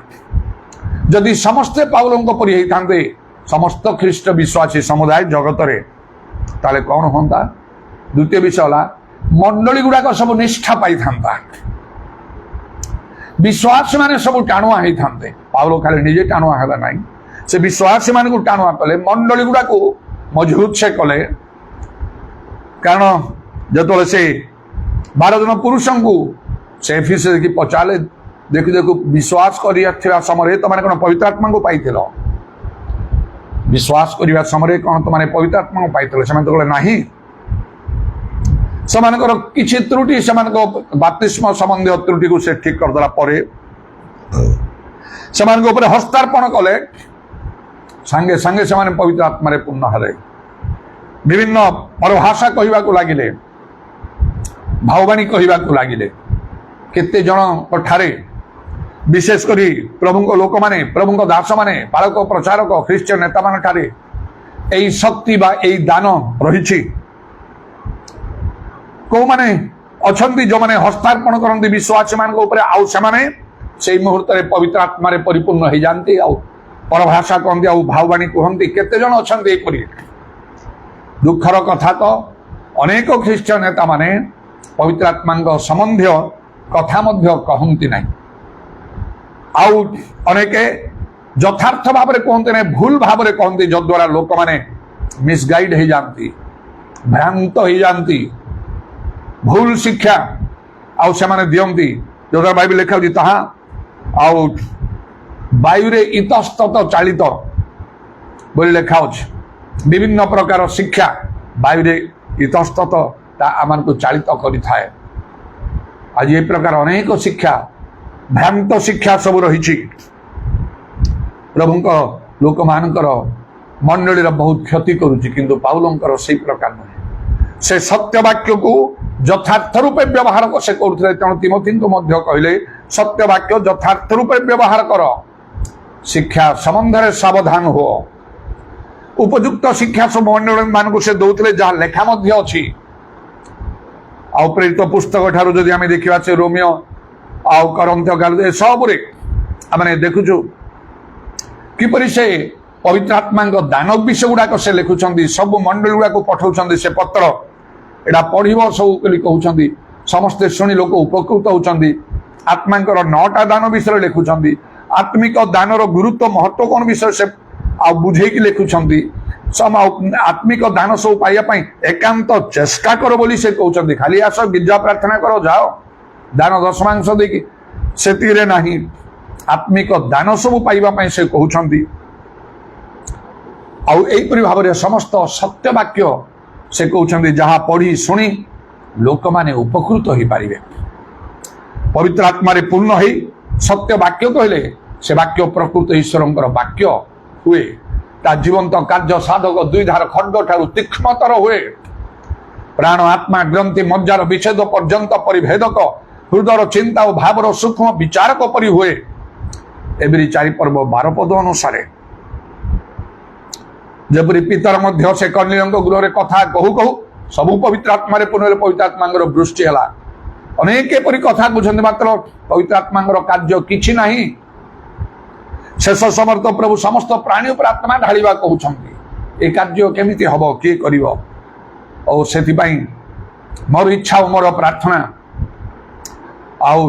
ଯଦି ସମସ୍ତେ ପାଉଲଙ୍କ ପରି ହେଇଥାନ୍ତେ, ସମସ୍ତ ଖ୍ରୀଷ୍ଟ ବିଶ୍ୱାସୀ ସମୁଦାୟ ଜଗତରେ, ତାହେଲେ କ'ଣ ହୁଅନ୍ତା? ଦ୍ୱିତୀୟ ବିଷୟ ହେଲା, ମଣ୍ଡଳୀ ଗୁଡାକ ସବୁ ନିଷ୍ଠା ପାଇଥାନ୍ତା, ବିଶ୍ୱାସୀ ମାନେ ସବୁ ଟାଣୁଆ ହେଇଥାନ୍ତେ। ପାଉଲ ଖାଲି ନିଜେ ଟାଣୁଆ ହେଲେ ନାହିଁ, ସେ ବିଶ୍ୱାସୀ ମାନଙ୍କୁ ଟାଣୁଆ କଲେ, ମଣ୍ଡଳୀ ଗୁଡାକୁ ମଜବୁତ ସେ କଲେ। କାରଣ ଯେତେବେଳେ ସେ 12 ଜଣ ପୁରୁଷଙ୍କୁ ସେ ଏଫେସସ୍ ଦେଖି ପଚାରିଲେ, ଦେଖୁ ଦେଖୁ ବିଶ୍ୱାସ କରିଥିବା ସମୟରେ ତମାନେ କ'ଣ ପବିତ୍ର ଆତ୍ମାଙ୍କୁ ପାଇଥିଲ? ବିଶ୍ୱାସ କରିବା ସମୟରେ କ'ଣ ତମାନେ ପବିତ୍ର ଆତ୍ମାଙ୍କୁ ପାଇଥିଲ? ସେମାନେ ତ କହିଲେ ନାହିଁ। ସେମାନଙ୍କର କିଛି ତ୍ରୁଟି, ସେମାନଙ୍କ ବାପ୍ତିସ୍ମ ସମ୍ବନ୍ଧୀୟ ତ୍ରୁଟିକୁ ସେ ଠିକ କରିଦେଲା ପରେ ସେମାନଙ୍କ ଉପରେ ହସ୍ତାର୍ପଣ କଲେ। ସାଙ୍ଗେ ସାଙ୍ଗେ ସେମାନେ ପବିତ୍ର ଆତ୍ମାରେ ପୂର୍ଣ୍ଣ ହେଲେ, ବିଭିନ୍ନ ପରଭାଷା କହିବାକୁ ଲାଗିଲେ, ଭାବବାଣୀ କହିବାକୁ ଲାଗିଲେ। କେତେ ଜଣଙ୍କ ଠାରେ, ବିଶେଷ କରି ପ୍ରଭୁଙ୍କ ଲୋକମାନେ, ପ୍ରଭୁଙ୍କ ଦାସମାନେ, ପାଳକ ପ୍ରଚାରକ, ଖ୍ରୀଷ୍ଟିୟ ନେତାମାନଙ୍କ ଠାରେ ଏହି ଶକ୍ତି ବା ଏହି ଦାନ ରହିଛି। କୋଉମାନେ ଅଛନ୍ତି ଯେଉଁମାନେ ହସ୍ତାର୍ପଣ କରନ୍ତି ବିଶ୍ୱାସୀ ମାନଙ୍କ ଉପରେ, ଆଉ ସେମାନେ ସେଇ ମୁହୂର୍ତ୍ତରେ ପବିତ୍ର ଆତ୍ମାରେ ପରିପୂର୍ଣ୍ଣ ହେଇଯାନ୍ତି, ଆଉ ପରଭାଷା କହନ୍ତି, ଆଉ ଭାବବାଣୀ କୁହନ୍ତି। କେତେ ଜଣ ଅଛନ୍ତି ଏପରି? ଦୁଃଖର କଥା ତ ଅନେକ ଖ୍ରୀଷ୍ଟିୟ ନେତାମାନେ ପବିତ୍ର ଆତ୍ମାଙ୍କ ସମ୍ବନ୍ଧୀୟ କଥା ମଧ୍ୟ କହନ୍ତି ନାହିଁ, ଆଉ ଅନେକ ଯଥାର୍ଥ ଭାବରେ କୁହନ୍ତି ନାହିଁ, ଭୁଲ ଭାବରେ କହନ୍ତି, ଯଦ୍ୱାରା ଲୋକମାନେ ମିସଗାଇଡ୍ ହେଇଯାନ୍ତି, ଭ୍ରାନ୍ତ ହେଇଯାନ୍ତି। ଭୁଲ ଶିକ୍ଷା ଆଉ ସେମାନେ ଦିଅନ୍ତି, ଯୋଉଟା ବାଇବେଲ ଲେଖା ହେଉଛି ତାହା ଆଉ ବାୟୁରେ ଇତସ୍ତତ ଚାଳିତ ବୋଲି ଲେଖା ଅଛି। ବିଭିନ୍ନ ପ୍ରକାର ଶିକ୍ଷା ବାୟୁରେ ଇତସ୍ତତ ତା ଆମମାନଙ୍କୁ ଚାଳିତ କରିଥାଏ। ଆଜି ଏ ପ୍ରକାର ଅନେକ ଶିକ୍ଷା, ଭ୍ରାନ୍ତ ଶିକ୍ଷା ସବୁ ରହିଛି। ପ୍ରଭୁଙ୍କ ଲୋକମାନଙ୍କର ମଣ୍ଡଳୀର ବହୁତ କ୍ଷତି କରୁଛି, କିନ୍ତୁ ପାଉଲଙ୍କର ସେଇ ପ୍ରକାର ନୁହେଁ। ସେ ସତ୍ୟ ବାକ୍ୟକୁ ଯଥାର୍ଥ ରୂପେ ବ୍ୟବହାର ସେ କରୁଥିଲେ। ତେଣୁ ତିମୋଥୀଙ୍କୁ ମଧ୍ୟ କହିଲେ, ସତ୍ୟ ବାକ୍ୟ ଯଥାର୍ଥ ରୂପେ ବ୍ୟବହାର କର, ଶିକ୍ଷା ସମ୍ବନ୍ଧରେ ସାବଧାନ ହୁଅ। ଉପଯୁକ୍ତ ଶିକ୍ଷା ସବୁ ମଣ୍ଡଳୀ ମାନଙ୍କୁ ସେ ଦଉଥିଲେ, ଯାହା ଲେଖା ମଧ୍ୟ ଅଛି। ଆଉ ପ୍ରେରିତ ପୁସ୍ତକ ଠାରୁ ଯଦି ଆମେ ଦେଖିବା, ସେ ରୋମିଓ ଆଉ କରନ୍ଥୀୟ ସବୁରେ ଆମେ ଦେଖୁଛୁ କିପରି ସେ ପବିତ୍ର ଆତ୍ମାଙ୍କ ଦାନ ବିଷୟ ଗୁଡାକ ସେ ଲେଖୁଛନ୍ତି। ସବୁ ମଣ୍ଡଳୀ ଗୁଡାକୁ ପଠାଉଛନ୍ତି ସେ ପତ୍ର, ଏଇଟା ପଢିବ ସବୁ ବୋଲି କହୁଛନ୍ତି। ସମସ୍ତେ ଶୁଣି ଲୋକ ଉପକୃତ ହଉଛନ୍ତି। ଆତ୍ମାଙ୍କର 9ଟା ଦାନ ବିଷୟରେ ଲେଖୁଛନ୍ତି। ଆତ୍ମିକ ଦାନର ଗୁରୁତ୍ୱ ମହତ୍ଵ କ'ଣ ବିଷୟ ସେ ଆଉ ବୁଝେଇକି ଲେଖୁଛନ୍ତି। ଆତ୍ମିକ ଦାନ ସବୁ ପାଇବା ପାଇଁ ଏକାନ୍ତ ଚେଷ୍ଟା କର ବୋଲି ସେ କହୁଛନ୍ତି। ଖାଲି ଆସ ଗିର୍ଜା ପ୍ରାର୍ଥନା କର, ଯାଅ ଦାନ ଦଶମାଂଶ ଦେଇକି, ସେତିକିରେ ନାହିଁ। ଆତ୍ମିକ ଦାନ ସବୁ ପାଇବା ପାଇଁ ସେ କହୁଛନ୍ତି। ଆଉ ଏଇପରି ଭାବରେ ସମସ୍ତ ସତ୍ୟ ବାକ୍ୟ ସେ କହୁଛନ୍ତି, ଯାହା ପଢି ଶୁଣି ଲୋକମାନେ ଉପକୃତ ହେଇପାରିବେ। ପବିତ୍ର ଆତ୍ମାରେ ପୂର୍ଣ୍ଣ ହେଇ ସତ୍ୟ ବାକ୍ୟ କହିଲେ ସେ ବାକ୍ୟ ପ୍ରକୃତ ଈଶ୍ୱରଙ୍କର ବାକ୍ୟ ହୁଏ। ତା ଜୀବନ୍ତ କାର୍ଯ୍ୟ ସାଧକ ଦୁଇ ଧାର ଖଣ୍ଡ ଠାରୁ ତୀକ୍ଷ୍ଣତର ହୁଏ। ପ୍ରାଣ ଆତ୍ମା ଗ୍ରନ୍ଥି ମଜ୍ଜାର ବିଚ୍ଛେଦ ପର୍ଯ୍ୟନ୍ତ ପରିଭେଦକ, ହୃଦୟର ଚିନ୍ତା ଓ ଭାବର ସୂକ୍ଷ୍ମ ବିଚାରକ ପରି ହୁଏ। ଏବେରି 4 ପର୍ବ 12 ପଦ ଅନୁସାରେ ଯେପରି ପିତର ମଧ୍ୟ ସେ କର୍ଣ୍ଣେଲ୍ୟଙ୍କ ଗୃହରେ କଥା କହୁ କହୁ ସବୁ ପବିତ୍ର ଆତ୍ମାରେ ପୂର୍ଣ୍ଣ ପବିତ୍ର ଆତ୍ମାଙ୍କର ବୃଷ୍ଟି ହେଲା। ଅନେକ ଏପରି କଥା ବୁଝନ୍ତି, ମାତ୍ର ପବିତ୍ର ଆତ୍ମାଙ୍କର କାର୍ଯ୍ୟ କିଛି ନାହିଁ। ଶେଷ ସମର୍ଥ ପ୍ରଭୁ ସମସ୍ତ ପ୍ରାଣୀ ଉପରେ ଆତ୍ମା ଢାଳିବା କହୁଛନ୍ତି। ଏ କାର୍ଯ୍ୟ କେମିତି ହବ, କିଏ କରିବ? ଓ ସେଥିପାଇଁ ମୋର ଇଚ୍ଛା ଓ ମୋର ପ୍ରାର୍ଥନା, ଆଉ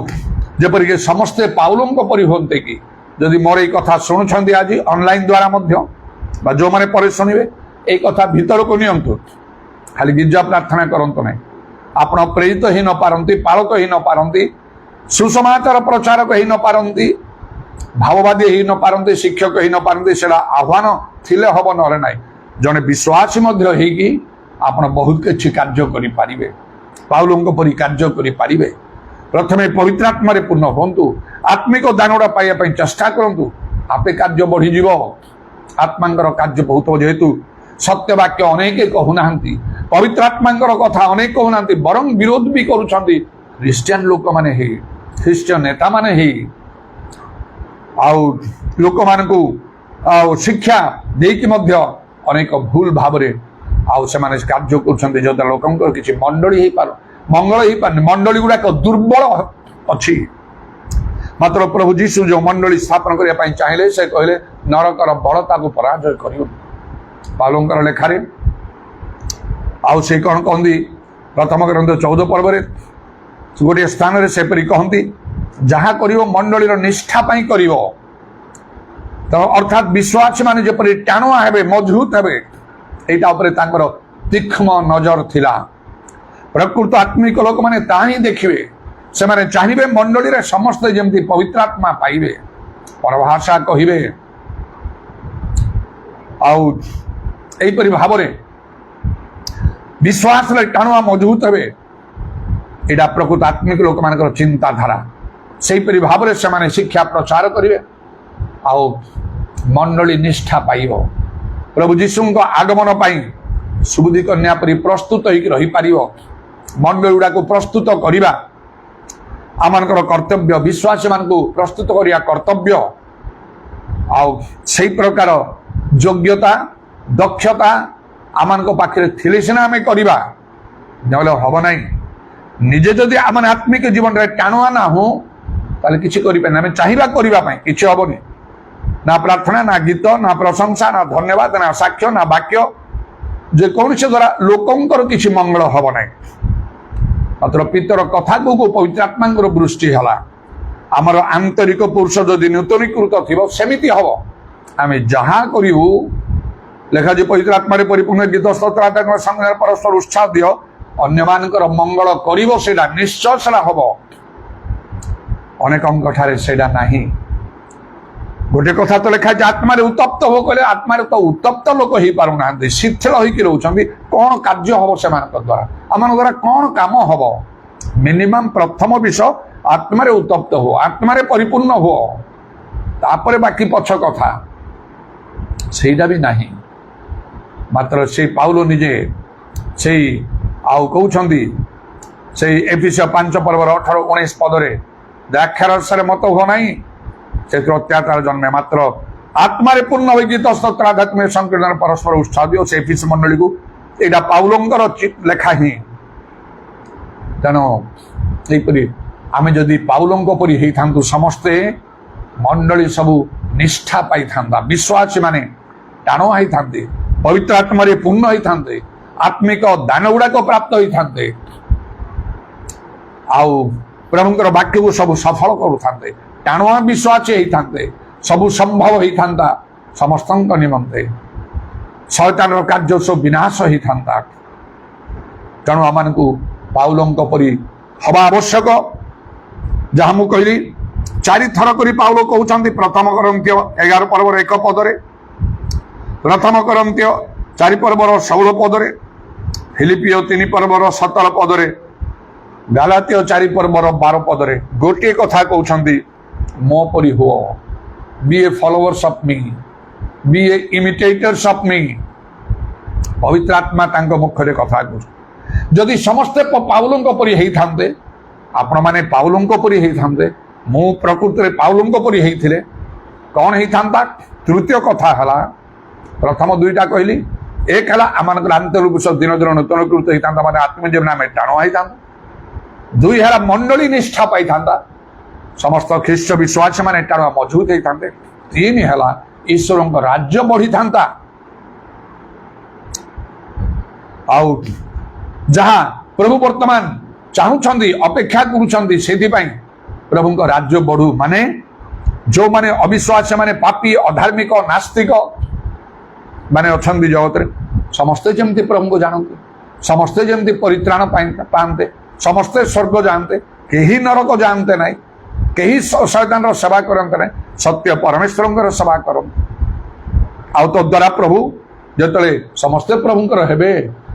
ଯେପରିକି ସମସ୍ତେ ପାଉଲଙ୍କ ପରି ହୁଅନ୍ତେ କି। ଯଦି ମୋର ଏଇ କଥା ଶୁଣୁଛନ୍ତି ଆଜି ଅନଲାଇନ ଦ୍ୱାରା ମଧ୍ୟ, ବା ଯେଉଁମାନେ ପରେ ଶୁଣିବେ, এই কথা ভিতরକୁ ନିଅନ୍ତୁ। ଖାଲି ଗିର୍ଜା ପ୍ରାର୍ଥନା କରନ୍ତୁ ନାହିଁ। ଆପଣ ପ୍ରେରିତ ହେଇ ନ ପାରନ୍ତି, ପାଳକ ହେଇ ନ ପାରନ୍ତି, ସୁସମାଚାର ପ୍ରଚାରକ ହେଇ ନ ପାରନ୍ତି, ଭାବବାଦୀ ହେଇ ନ ପାରନ୍ତି, ଶିକ୍ଷକ ହେଇ ନ ପାରନ୍ତି, ସେଟା ଆହ୍ୱାନ ଥିଲେ ହବ, ନହେଲେ ନାହିଁ। ଜଣେ ବିଶ୍ୱାସୀ ମଧ୍ୟ ହେଇକି ଆପଣ ବହୁତ କିଛି କାର୍ଯ୍ୟ କରିପାରିବେ, ପାଉଲଙ୍କ ପରି କାର୍ଯ୍ୟ କରିପାରିବେ। ପ୍ରଥମେ ପବିତ୍ର ଆତ୍ମାରେ ପୂର୍ଣ୍ଣ ହୁଅନ୍ତୁ, ଆତ୍ମିକ ଦାନଟା ପାଇବା ପାଇଁ ଚେଷ୍ଟା କରନ୍ତୁ, ଆପେ କାର୍ଯ୍ୟ ବଢ଼ିଯିବ। ଆତ୍ମାଙ୍କର କାର୍ଯ୍ୟ ବହୁତ, ଯେହେତୁ ସତ୍ୟ ବାକ୍ୟ ଅନେକ କହୁନାହାନ୍ତି, ପବିତ୍ର ଆତ୍ମାଙ୍କର କଥା ଅନେକ କହୁନାହାନ୍ତି, ବରଂ ବିରୋଧ ବି କରୁଛନ୍ତି ଖ୍ରୀଷ୍ଟିଆନ ଲୋକମାନେ ହେଇ, ଖ୍ରୀଷ୍ଟିୟ ନେତାମାନେ ହେଇ, ଆଉ ଲୋକମାନଙ୍କୁ ଆଉ ଶିକ୍ଷା ଦେଇକି ମଧ୍ୟ ଅନେକ ଭୁଲ ଭାବରେ ଆଉ ସେମାନେ କାର୍ଯ୍ୟ କରୁଛନ୍ତି, ଯଦ୍ୱାରା ଲୋକଙ୍କର କିଛି ମଣ୍ଡଳୀ ହେଇପାରୁ ମଙ୍ଗଳ ହେଇପାରୁନି। ମଣ୍ଡଳୀ ଗୁଡାକ ଦୁର୍ବଳ ଅଛି। ମାତ୍ର ପ୍ରଭୁ ଯୀଶୁ ଯେଉଁ ମଣ୍ଡଳୀ ସ୍ଥାପନ କରିବା ପାଇଁ ଚାହିଁଲେ, ସେ କହିଲେ ନରକର ବଳ ତାକୁ ପରାଜୟ କରିବ। ପାଉଲଙ୍କର ଲେଖାରେ ଆଉ ସେ କ'ଣ କହନ୍ତି, ପ୍ରଥମ ଗ୍ରନ୍ଥ 14 ପର୍ବରେ ଗୋଟିଏ ସ୍ଥାନରେ ସେପରି କହନ୍ତି, ଯାହା କରିବ ମଣ୍ଡଳୀର ନିଷ୍ଠା ପାଇଁ କରିବ। ତ ଅର୍ଥାତ୍ ବିଶ୍ୱାସୀ ମାନେ ଯେପରି ଟାଣୁଆ ହେବେ, ମଜବୁତ ହେବେ, এইটা ଉପରେ ତାଙ୍କର ତୀକ୍ଷ୍ଣ ନଜର ଥିଲା। ପ୍ରକୃତ ଆତ୍ମିକ ଲୋକମାନେ ତାହା ହିଁ ଦେଖିବେ। ସେମାନେ ଚାହିଁବେ ମଣ୍ଡଳୀରେ ସମସ୍ତେ ଯେମିତି ପବିତ୍ର ଆତ୍ମା ପାଇବେ, ପରଭାଷା କହିବେ, ଆଉ ଏହିପରି ଭାବରେ ବିଶ୍ୱାସରେ ଟାଣୁଆ ମଜବୁତ ହେବେ। ଏଇଟା ପ୍ରକୃତ ଆତ୍ମିକ ଲୋକମାନଙ୍କର ଚିନ୍ତାଧାରା। ସେହିପରି ଭାବରେ ସେମାନେ ଶିକ୍ଷା ପ୍ରଚାର କରିବେ, ଆଉ ମଣ୍ଡଳୀ ନିଷ୍ଠା ପାଇବ। ପ୍ରଭୁ ଯୀଶୁଙ୍କ ଆଗମନ ପାଇଁ ସୁବୁଦ୍ଧି କନ୍ୟା ପରି ପ୍ରସ୍ତୁତ ହେଇକି ରହିପାରିବ। ମଣ୍ଡଳୀ ଗୁଡ଼ାକୁ ପ୍ରସ୍ତୁତ କରିବା ଆମମାନଙ୍କର କର୍ତ୍ତବ୍ୟ, ବିଶ୍ୱାସୀମାନଙ୍କୁ ପ୍ରସ୍ତୁତ କରିବା କର୍ତ୍ତବ୍ୟ। ଆଉ ସେଇ ପ୍ରକାର ଯୋଗ୍ୟତା, ଦକ୍ଷତା ଆମମାନଙ୍କ ପାଖରେ ଥିଲେ ସିନା ଆମେ କରିବା, ନହେଲେ ହବ ନାହିଁ। ନିଜେ ଯଦି ଆମେ ଆତ୍ମିକ ଜୀବନରେ ଟାଣୁଆ ନା ହଉ, ତାହେଲେ କିଛି କରିପାରିନି। ଆମେ ଚାହିଁବା କରିବା ପାଇଁ କିଛି ହବନି। ନା ପ୍ରାର୍ଥନା, ନା ଗୀତ, ନା ପ୍ରଶଂସା, ନା ଧନ୍ୟବାଦ, ନା ସାକ୍ଷ୍ୟ, ନା ବାକ୍ୟ, ଯେକୌଣସି ଦ୍ୱାରା ଲୋକଙ୍କର କିଛି ମଙ୍ଗଳ ହବ ନାହିଁ। ମାତ୍ର ପିତର କଥାକୁ ପବିତ୍ର ଆତ୍ମାଙ୍କର ଦୃଷ୍ଟି ହେଲା। ଆମର ଆନ୍ତରିକ ପୁରୁଷ ଯଦି ନୂତନୀକୃତ ଥିବ, ସେମିତି ହବ। ଆମେ ଯାହା କରିବୁ, ଲେଖାଯିବ ପବିତ୍ର ଆତ୍ମାରେ ପରିପୂର୍ଣ୍ଣ ଗୀତ ସ୍ତୋତ୍ର ସଙ୍ଗରେ ପରସ୍ପର ଉତ୍ସାହ ଦିଅ, ଅନ୍ୟମାନଙ୍କର ମଙ୍ଗଳ କରିବ, ସେଇଟା ନିଶ୍ଚୟ ସେଟା ହବ। ଅନେକଙ୍କ ଠାରେ ସେଇଟା ନାହିଁ। ଗୋଟେ କଥା ତ ଲେଖା ଅଛି, ଆତ୍ମାରେ ଉତ୍ତପ୍ତ ହବ କହିଲେ, ଆତ୍ମାରେ ତ ଉତ୍ତପ୍ତ ଲୋକ ହେଇପାରୁନାହାନ୍ତି, ଶିଥିଳ ହେଇକି ରହୁଛନ୍ତି। କ'ଣ କାର୍ଯ୍ୟ ହବ ସେମାନଙ୍କ ଦ୍ୱାରା? ଆମମାନଙ୍କ ଦ୍ୱାରା କ'ଣ କାମ ହବ? ମିନିମମ୍ ପ୍ରଥମ ବିଷୟ, ଆତ୍ମାରେ ଉତ୍ତପ୍ତ ହୁଅ, ଆତ୍ମାରେ ପରିପୂର୍ଣ୍ଣ ହୁଅ, ତାପରେ ବାକି ପଛ କଥା। ସେଇଟା ବି ନାହିଁ। ମାତ୍ର ସେଇ ପାଉଲ ନିଜେ ସେଇ ଆଉ କହୁଛନ୍ତି, ସେଇ ଏଫେସୀୟ 5 ପର୍ବର 18-19 ପଦରେ, ଦ୍ରାକ୍ଷାରସରେ ମତ ହୁଅ ନାହିଁ, ସେଥିରେ ଅତ୍ୟାଚାର ଜନ୍ମେ, ମାତ୍ର ଆତ୍ମାରେ ପୂର୍ଣ୍ଣ ହୋଇ ଗୀତ ସ୍ତୋତ୍ର ଆଧ୍ୟାତ୍ମିକ ସଂକୀର୍ତ୍ତନ ପରସ୍ପର ଉତ୍ସାହ ଦିଅ। ସେ ଏଫେସ ମଣ୍ଡଳୀକୁ ଏଇଟା ପାଉଲଙ୍କର ଲେଖା ହିଁ। ତେଣୁ ଏହିପରି ଆମେ ଯଦି ପାଉଲଙ୍କ ପରି ହେଇଥାନ୍ତୁ, ସମସ୍ତେ ମଣ୍ଡଳୀ ସବୁ ନିଷ୍ଠା ପାଇଥାନ୍ତା, ବିଶ୍ୱାସୀ ମାନେ ଟାଣୁଆ ହେଇଥାନ୍ତେ, ପବିତ୍ର ଆତ୍ମାରେ ପୂର୍ଣ୍ଣ ହେଇଥାନ୍ତେ, ଆତ୍ମିକ ଦାନ ଗୁଡାକ ପ୍ରାପ୍ତ ହେଇଥାନ୍ତେ, ଆଉ ପ୍ରଭୁଙ୍କର ବାକ୍ୟକୁ ସବୁ ସଫଳ କରୁଥାନ୍ତେ, ଟାଣୁଆ ବିଶ୍ୱାସୀ ହେଇଥାନ୍ତେ, ସବୁ ସମ୍ଭବ ହେଇଥାନ୍ତା ସମସ୍ତଙ୍କ ନିମନ୍ତେ, ଶୟତାନର କାର୍ଯ୍ୟ ସବୁ ବିନାଶ ହେଇଥାନ୍ତା। ତେଣୁ ଆମମାନଙ୍କୁ ପାଉଲଙ୍କ ପରି ହବା ଆବଶ୍ୟକ। ଯାହା ମୁଁ କହିଲି, 4 ଥର କରି ପାଉଲ କହୁଛନ୍ତି। ପ୍ରଥମ କରନ୍ଥୀୟ 11 ପର୍ବର 1 ପଦରେ, ପ୍ରଥମ କରନ୍ଥୀୟ 4 ପର୍ବର 16 ପଦରେ, ଫିଲିପିଓ 3 ପର୍ବର 17 ପଦରେ, ଗାଲାତୀୟ 4 ପର୍ବର 12 ପଦରେ ଗୋଟିଏ କଥା କହୁଛନ୍ତି, ମୋ ପରି ହୁଅ, be a followers of me, be a imitators of me। ପବିତ୍ର ଆତ୍ମା ତାଙ୍କ ମୁଖରେ କଥା କହୁଛନ୍ତି। ଯଦି ସମସ୍ତେ ପାଉଲଙ୍କ ପରି ହେଇଥାନ୍ତେ, ଆପଣମାନେ ପାଉଲଙ୍କ ପରି ହେଇଥାନ୍ତେ, ମୁଁ ପ୍ରକୃତରେ ପାଉଲଙ୍କ ପରି ହେଇଥିଲେ କ'ଣ ହେଇଥାନ୍ତା? ତୃତୀୟ କଥା ହେଲା, ପ୍ରଥମ 2ଟା କହିଲି, 1 ହେଲା ଆମମାନଙ୍କର ଆନ୍ତରିକ ଦିନ ଦିନ ନୂତନୀକୃତ ହେଇଥାନ୍ତା, ମାନେ ଆତ୍ମିକ ଜୀବନ ଆମେ ଟାଣୁଆ ହେଇଥାନ୍ତା। 2 ହେଲା ମଣ୍ଡଳୀ ନିଷ୍ଠା ପାଇଥାନ୍ତା, ସମସ୍ତ ଖ୍ରୀଷ୍ଟ ବିଶ୍ୱାସୀ ମାନେ ଟାଣୁଆ ମଜବୁତ ହେଇଥାନ୍ତେ। 3 ହେଲା ଈଶ୍ୱରଙ୍କ ରାଜ୍ୟ ବଢିଥାନ୍ତା। ଆଉ ଯାହା ପ୍ରଭୁ ବର୍ତ୍ତମାନ ଚାହୁଁଛନ୍ତି, ଅପେକ୍ଷା କରୁଛନ୍ତି, ସେଥିପାଇଁ ପ୍ରଭୁଙ୍କ ରାଜ୍ୟ ବଢୁ। ମାନେ ଯେଉଁମାନେ ଅବିଶ୍ୱାସୀ, ମାନେ ପାପୀ, ଅଧାର୍ମିକ, ନାସ୍ତିକ ମାନେ ଅଛନ୍ତି ଜଗତରେ, ସମସ୍ତେ ଯେମିତି ପ୍ରଭୁଙ୍କୁ ଜାଣନ୍ତି, ସମସ୍ତେ ଯେମିତି ପରିତ୍ରାଣ ପାଆନ୍ତେ, ସମସ୍ତେ ସ୍ୱର୍ଗ ଯାଆନ୍ତେ, କେହି ନରକ ଯାଆନ୍ତେ ନାହିଁ, କେହି ଶୈତାନର ସେବା କରନ୍ତେ ନାହିଁ, ସତ୍ୟ ପରମେଶ୍ୱରଙ୍କର ସେବା କରନ୍ତି। ଆଉ ତ ଦ୍ୱାରା ପ୍ରଭୁ ଯେତେବେଳେ ସମସ୍ତେ ପ୍ରଭୁଙ୍କର ହେବେ,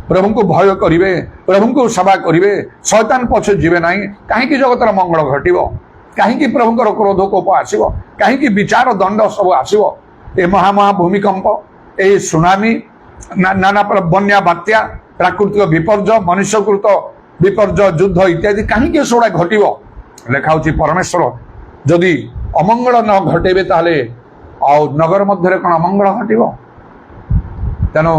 ପ୍ରଭୁଙ୍କୁ ଭୟ କରିବେ, ପ୍ରଭୁଙ୍କୁ ସେବା କରିବେ, ଶୈତାନ ପଛେ ଯିବେ ନାହିଁ, କାହିଁକି ଜଗତର ମଙ୍ଗଳ ଘଟିବ? କାହିଁକି ପ୍ରଭୁଙ୍କର କ୍ରୋଧ କୋପ ଆସିବ? କାହିଁକି ବିଚାର ଦଣ୍ଡ ସବୁ ଆସିବ? ଏ ମହା ଭୂମିକମ୍ପ, এই ସୁନାମି, ନାନା ବନ୍ୟା, ବାତ୍ୟା, ପ୍ରାକୃତିକ ବିପର୍ଯ୍ୟୟ, ମନୁଷ୍ୟକୃତ ବିପର୍ଯ୍ୟୟ, ଯୁଦ୍ଧ ଇତ୍ୟାଦି କାହିଁକି ସେଗୁଡ଼ା ଘଟିବ? ଲେଖା ହେଉଛି ପରମେଶ୍ୱର ଯଦି ଅମଙ୍ଗଳ ନ ଘଟେଇବେ ତାହେଲେ ଆଉ ନଗର ମଧ୍ୟରେ କ'ଣ ଅମଙ୍ଗଳ ଘଟିବ? ତେଣୁ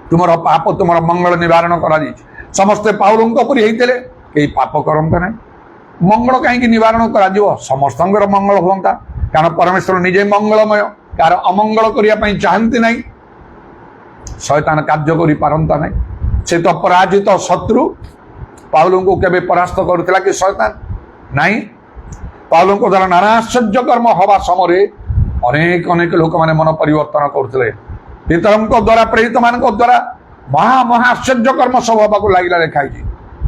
ତୁମର ପାପ ତୁମର ମଙ୍ଗଳ ନିବାରଣ କରାଯାଇଛି। ସମସ୍ତେ ପାଉଲଙ୍କ ପରି ହେଇଥିଲେ, କେହି ପାପ କରନ୍ତେ ନାହିଁ, ମଙ୍ଗଳ କାହିଁକି ନିବାରଣ କରାଯିବ? ସମସ୍ତଙ୍କର ମଙ୍ଗଳ ହୁଅନ୍ତା, କାରଣ ପରମେଶ୍ୱର ନିଜେ ମଙ୍ଗଳମୟ, କାହାର ଅମଙ୍ଗଳ କରିବା ପାଇଁ ଚାହାନ୍ତି ନାହିଁ। ଶୈତାନ କାର୍ଯ୍ୟ କରିପାରନ୍ତା ନାହିଁ, ସେ ତ ପରାଜିତ ଶତ୍ରୁ। ପାଉଲଙ୍କୁ କେବେ ପରାସ୍ତ କରୁଥିଲା କି ଶୈତାନ? ନାହିଁ। ପାଉଲଙ୍କ ଦ୍ୱାରା ନାନା ଆଶ୍ଚର୍ଯ୍ୟ କର୍ମ ହେବା ସମୟରେ ଅନେକ ଲୋକମାନେ ମନ ପରିବର୍ତ୍ତନ କରୁଥିଲେ। ପିତରଙ୍କ ଦ୍ୱାରା, ପ୍ରେରିତମାନଙ୍କ ଦ୍ୱାରା ମହା ଆଶ୍ଚର୍ଯ୍ୟ କର୍ମ ସବୁ ହେବାକୁ ଲାଗିଲା ଲେଖାଇଛି।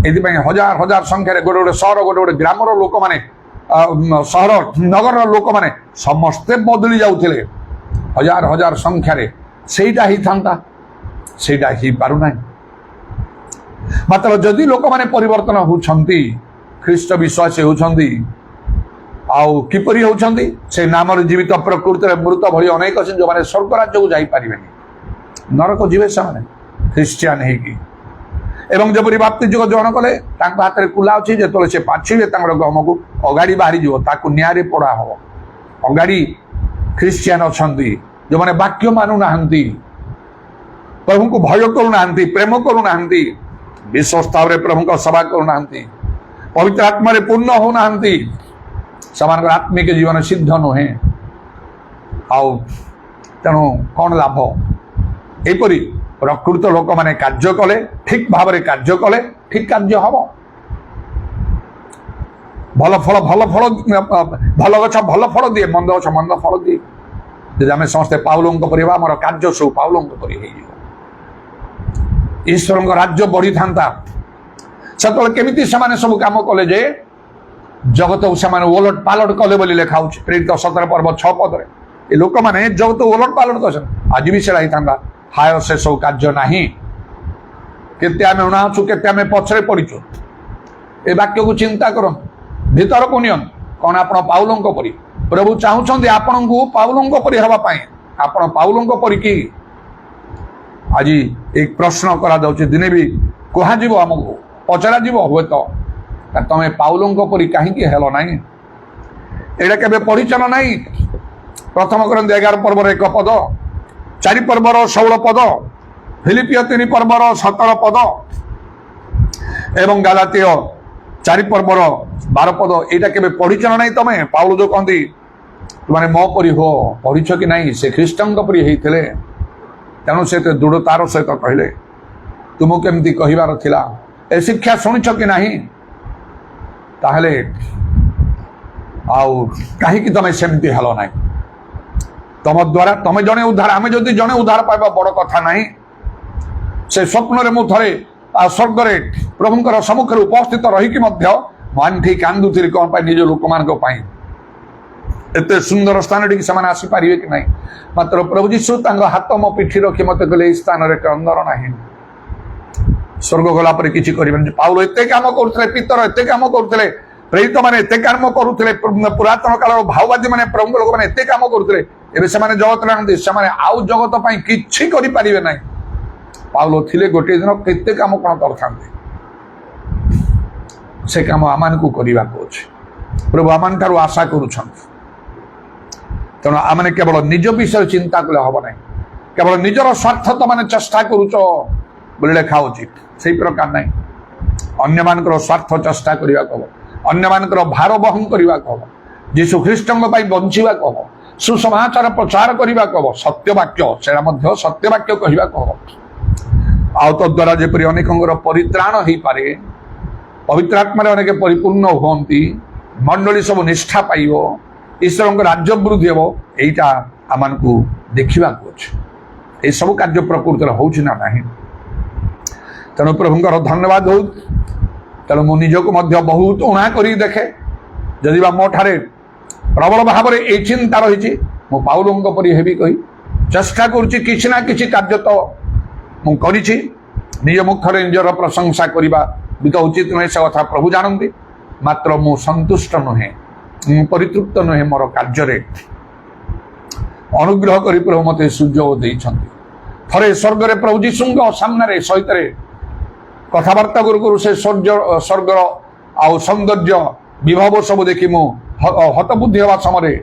ଏଥିପାଇଁ ହଜାର ସଂଖ୍ୟାରେ ଗୋଟେ ସହର, ଗୋଟେ ଗ୍ରାମର ଲୋକମାନେ, ସହର ନଗରର ଲୋକମାନେ ସମସ୍ତେ ବଦଳି ଯାଉଥିଲେ ହଜାର ସଂଖ୍ୟାରେ। ସେଇଟା ହେଇଥାନ୍ତା, ସେଇଟା ହେଇପାରୁନାହିଁ। ମାତ୍ର ଯଦି ଲୋକମାନେ ପରିବର୍ତ୍ତନ ହେଉଛନ୍ତି, ଖ୍ରୀଷ୍ଟ ବିଶ୍ୱାସୀ ହେଉଛନ୍ତି, ଆଉ କିପରି ହେଉଛନ୍ତି? ସେ ନାମରେ ଜୀବିତ, ପ୍ରକୃତିରେ ମୃତ ଭଳି ଅନେକ ଅଛନ୍ତି ଯେଉଁମାନେ ସ୍ୱର୍ଗ ରାଜ୍ୟକୁ ଯାଇପାରିବେନି, ନରକ ଯିବେ ସେମାନେ ଖ୍ରୀଷ୍ଟିଆନ ହେଇକି। ଏବଂ ଯେପରି ବାପ୍ତିଜ ଗ୍ରହଣ କଲେ, ତାଙ୍କ ହାତରେ କୁଲା ଅଛି, ଯେତେବେଳେ ସେ ପାଛିବେ ତାଙ୍କର ଗହମକୁ, ଅଗାଡ଼ି ବାହାରିଯିବ, ତାକୁ ନିଆଁରେ ପୋଡ଼ା ହେବ। ଅଗାଡ଼ି ଖ୍ରୀଷ୍ଟିଆନ ଅଛନ୍ତି ଯେଉଁମାନେ ବାକ୍ୟ ମାନୁନାହାନ୍ତି, ପ୍ରଭୁଙ୍କୁ ଭୟ କରୁନାହାନ୍ତି, ପ୍ରେମ କରୁନାହାନ୍ତି, ବିଶ୍ୱସ୍ତ ଭାବରେ ପ୍ରଭୁଙ୍କ ସେବା କରୁନାହାନ୍ତି, ପବିତ୍ର ଆତ୍ମାରେ ପୂର୍ଣ୍ଣ ହେଉନାହାନ୍ତି, ସେମାନଙ୍କର ଆତ୍ମିକ ଜୀବନ ସିଦ୍ଧ ନୁହେଁ। ଆଉ ତେଣୁ କ'ଣ ଲାଭ? ଏହିପରି ପ୍ରକୃତ ଲୋକମାନେ କାର୍ଯ୍ୟ କଲେ, ଠିକ ଭାବରେ କାର୍ଯ୍ୟ କଲେ, ଠିକ କାର୍ଯ୍ୟ ହବ। ଭଲ ଗଛ ଭଲ ଫଳ ଦିଏ, ମନ୍ଦ ଗଛ ମନ୍ଦ ଫଳ ଦିଏ। ଯଦି ଆମେ ସମସ୍ତେ ପାଉଲଙ୍କ ପରି ହେବା, ଆମର କାର୍ଯ୍ୟ ସବୁ ପାଉଲଙ୍କ ପରି ହେଇଯିବ, ଈଶ୍ୱରଙ୍କ ରାଜ୍ୟ ବଢିଥାନ୍ତା। ସେତେବେଳେ କେମିତି ସେମାନେ ସବୁ କାମ କଲେ ଯେ ଜଗତକୁ ସେମାନେ ଓଲଟ ପାଲଟ କଲେ ବୋଲି ଲେଖା ହଉଛି ପ୍ରେରିତ 17 ପର୍ବ 6 ପଦରେ। ଏ ଲୋକମାନେ ଜଗତ ଓଲଟ ପାଲଟ କରିଛନ୍ତି। ଆଜି ବି ସେଟା ହେଇଥାନ୍ତା। ହାୟ ସେ ସବୁ କାର୍ଯ୍ୟ ନାହିଁ। କେତେ ଆମେ ଉଣାଉଛୁ, କେତେ ଆମେ ପଛରେ ପଡ଼ିଛୁ। ଏ ବାକ୍ୟକୁ ଚିନ୍ତା କରନ୍ତୁ, ଭିତରକୁ ନିଅନ୍ତୁ। କ'ଣ ଆପଣ ପାଉଲଙ୍କ ପରି? ପ୍ରଭୁ ଚାହୁଁଛନ୍ତି ଆପଣଙ୍କୁ ପାଉଲଙ୍କ ପରି ହେବା ପାଇଁ। ଆପଣ ପାଉଲଙ୍କ ପରି କି? ଆଜି ଏକ ପ୍ରଶ୍ନ କରାଯାଉଛି, ଦିନେ ବି କୁହାଯିବ, ଆମକୁ ପଚରାଯିବ ହୁଏତ, ତମେ ପାଉଲଙ୍କ ପରି କାହିଁକି ହେଲ ନାହିଁ? ଏଇଟା କେବେ ପଢିଛ ନା ନାହିଁ? ପ୍ରଥମ କରନ୍ତି 11 ପର୍ବର 1 ପଦ, 4 ପର୍ବର 16 ପଦ, ଫିଲିପିୟ 3 ପର୍ବର 17 ପଦ ଏବଂ ଗାଲାତୀୟ 4 ପର୍ବର 12 ପଦ। ଏଇଟା କେବେ ପଢିଛ ନା ନାହିଁ ତମେ? ପାଉଲ ଯୋଉ କହନ୍ତି ତୁମେ ମୋ ପରି ହୋ, ପଢିଛ କି ନାହିଁ? ସେ ଖ୍ରୀଷ୍ଟଙ୍କ ପରି ହେଇଥିଲେ, ତେଣୁ ସେ ଦୃଢ଼ତାର ସହିତ କହିଲେ ତୁମକୁ କେମିତି କହିବାର ଥିଲା। ଏ ଶିକ୍ଷା ଶୁଣିଛ କି ନାହିଁ? ତାହେଲେ ଆଉ କାହିଁକି ତମେ ସେମିତି ହେଲ ନାହିଁ? ତମ ଦ୍ୱାରା ତମେ ଜଣେ ଉଦ୍ଧାର, ଆମେ ଯଦି ଜଣେ ଉଦ୍ଧାର ପାଇବା ବଡ଼ କଥା ନାହିଁ। ସେ ସ୍ୱପ୍ନରେ ମୁଁ ଥରେ ସ୍ୱର୍ଗରେ ପ୍ରଭୁଙ୍କର ସମ୍ମୁଖରେ ଉପସ୍ଥିତ ରହିକି ମଧ୍ୟ ଆଣ୍ଠି କାନ୍ଦୁଥିଲି, କ'ଣ ପାଇଁ? ନିଜ ଲୋକମାନଙ୍କ ପାଇଁ। ଏତେ ସୁନ୍ଦର ସ୍ଥାନଟିକି ସେମାନେ ଆସିପାରିବେ କି ନାହିଁ? ମାତ୍ର ପ୍ରଭୁ ଯୀଶୁ ତାଙ୍କ ହାତ ମୋ ପିଠି ରଖି ମୋତେ କହିଲେ, ଏଇ ସ୍ଥାନରେ କ୍ରନ୍ଦନ ନାହିଁ, ସ୍ୱର୍ଗ ଗଲା ପରେ କିଛି କରିବେନି। ପାଉଲ ଏତେ କାମ କରୁଥିଲେ, ପିତର ଏତେ କାମ କରୁଥିଲେ, ପ୍ରେରିତ ମାନେ ଏତେ କାମ କରୁଥିଲେ, ପୁରାତନ କାଳର ଭାଓବାଦୀ ମାନେ, ପ୍ରଭୁଙ୍କ ଲୋକମାନେ ଏତେ କାମ କରୁଥିଲେ। ଏବେ ସେମାନେ ଜଗତରେ ନାହାନ୍ତି, ସେମାନେ ଆଉ ଜଗତ ପାଇଁ କିଛି କରିପାରିବେ ନାହିଁ। ପାଉଲ ଥିଲେ ଗୋଟିଏ ଦିନ କେତେ କାମ କ'ଣ କରିଥାନ୍ତେ। ସେ କାମ ଆମମାନଙ୍କୁ କରିବାକୁ ଅଛି। ପ୍ରଭୁ ଆମମାନଠାରୁ ଆଶା କରୁଛନ୍ତି। ତେଣୁ ଆମେ କେବଳ ନିଜ ବିଷୟରେ ଚିନ୍ତା କଲେ ହବ ନାହିଁ। କେବଳ ନିଜର ସ୍ୱାର୍ଥ ତମାନେ ଚେଷ୍ଟା କରୁଛ ବୋଲି ଲେଖା ହଉଛି, ସେଇ ପ୍ରକାର ନାହିଁ। ଅନ୍ୟମାନଙ୍କର ସ୍ୱାର୍ଥ ଚେଷ୍ଟା କରିବାକୁ ହବ, ଅନ୍ୟମାନଙ୍କର ଭାର ବହନ କରିବାକୁ ହବ, ଯୀଶୁ ଖ୍ରୀଷ୍ଟଙ୍କ ପାଇଁ ବଞ୍ଚିବାକୁ ହବ, ସୁସମାଚାର ପ୍ରଚାର କରିବାକୁ ହବ, ସତ୍ୟ ବାକ୍ୟ, ସେଟା ମଧ୍ୟ ସତ୍ୟ ବାକ୍ୟ କହିବାକୁ ହବ। ଆଉ ତଦ୍ୱାରା ଯେପରି ଅନେକଙ୍କର ପରିତ୍ରାଣ ହେଇପାରେ, ପବିତ୍ର ଆତ୍ମାରେ ଅନେକ ପରିପୂର୍ଣ୍ଣ ହୁଅନ୍ତି, ମଣ୍ଡଳୀ ସବୁ ନିଷ୍ଠା ପାଇବ, ଈଶ୍ୱରଙ୍କ ରାଜ୍ୟ ବୃଦ୍ଧି ହେବ, ଏଇଟା ଆମମାନଙ୍କୁ ଦେଖିବାକୁ ଅଛି। ଏସବୁ କାର୍ଯ୍ୟ ପ୍ରକୃତରେ ହେଉଛି ନା ନାହିଁ। ତେଣୁ ପ୍ରଭୁଙ୍କର ଧନ୍ୟବାଦ ହଉ। ତେଣୁ ମୁଁ ନିଜକୁ ମଧ୍ୟ ବହୁତ ଉଣା କରି ଦେଖେ, ଯଦି ବା ମୋ ଠାରେ ପ୍ରବଳ ଭାବରେ ଏଇ ଚିନ୍ତା ରହିଛି ମୁଁ ପାଉଲଙ୍କ ପରି ହେବି କହି ଚେଷ୍ଟା କରୁଛି। କିଛି ନା କିଛି କାର୍ଯ୍ୟ ତ ମୁଁ କରିଛି। ନିଜ ମୁଖରେ ନିଜର ପ୍ରଶଂସା କରିବା ବି ତ ଉଚିତ ନୁହେଁ, ସେ କଥା ପ୍ରଭୁ ଜାଣନ୍ତି। ମାତ୍ର ମୁଁ ସନ୍ତୁଷ୍ଟ ନୁହେଁ, ମୁଁ ପରିତୃପ୍ତ ନୁହେଁ ମୋର କାର୍ଯ୍ୟରେ। ଅନୁଗ୍ରହ କରି ପ୍ରଭୁ ମୋତେ ସୁଯୋଗ ଦେଇଛନ୍ତି। ଥରେ ସ୍ୱର୍ଗରେ ପ୍ରଭୁ ଯୀଶୁଙ୍କ ସାମ୍ନାରେ ସହିତରେ କଥାବାର୍ତ୍ତା କରୁ କରୁ ସେ ସ୍ୱର୍ଗର ଆଉ ସୌନ୍ଦର୍ଯ୍ୟ ବିଭବ ସବୁ ଦେଖି ମୁଁ ହତବୁଦ୍ଧି ହେବା ସମୟରେ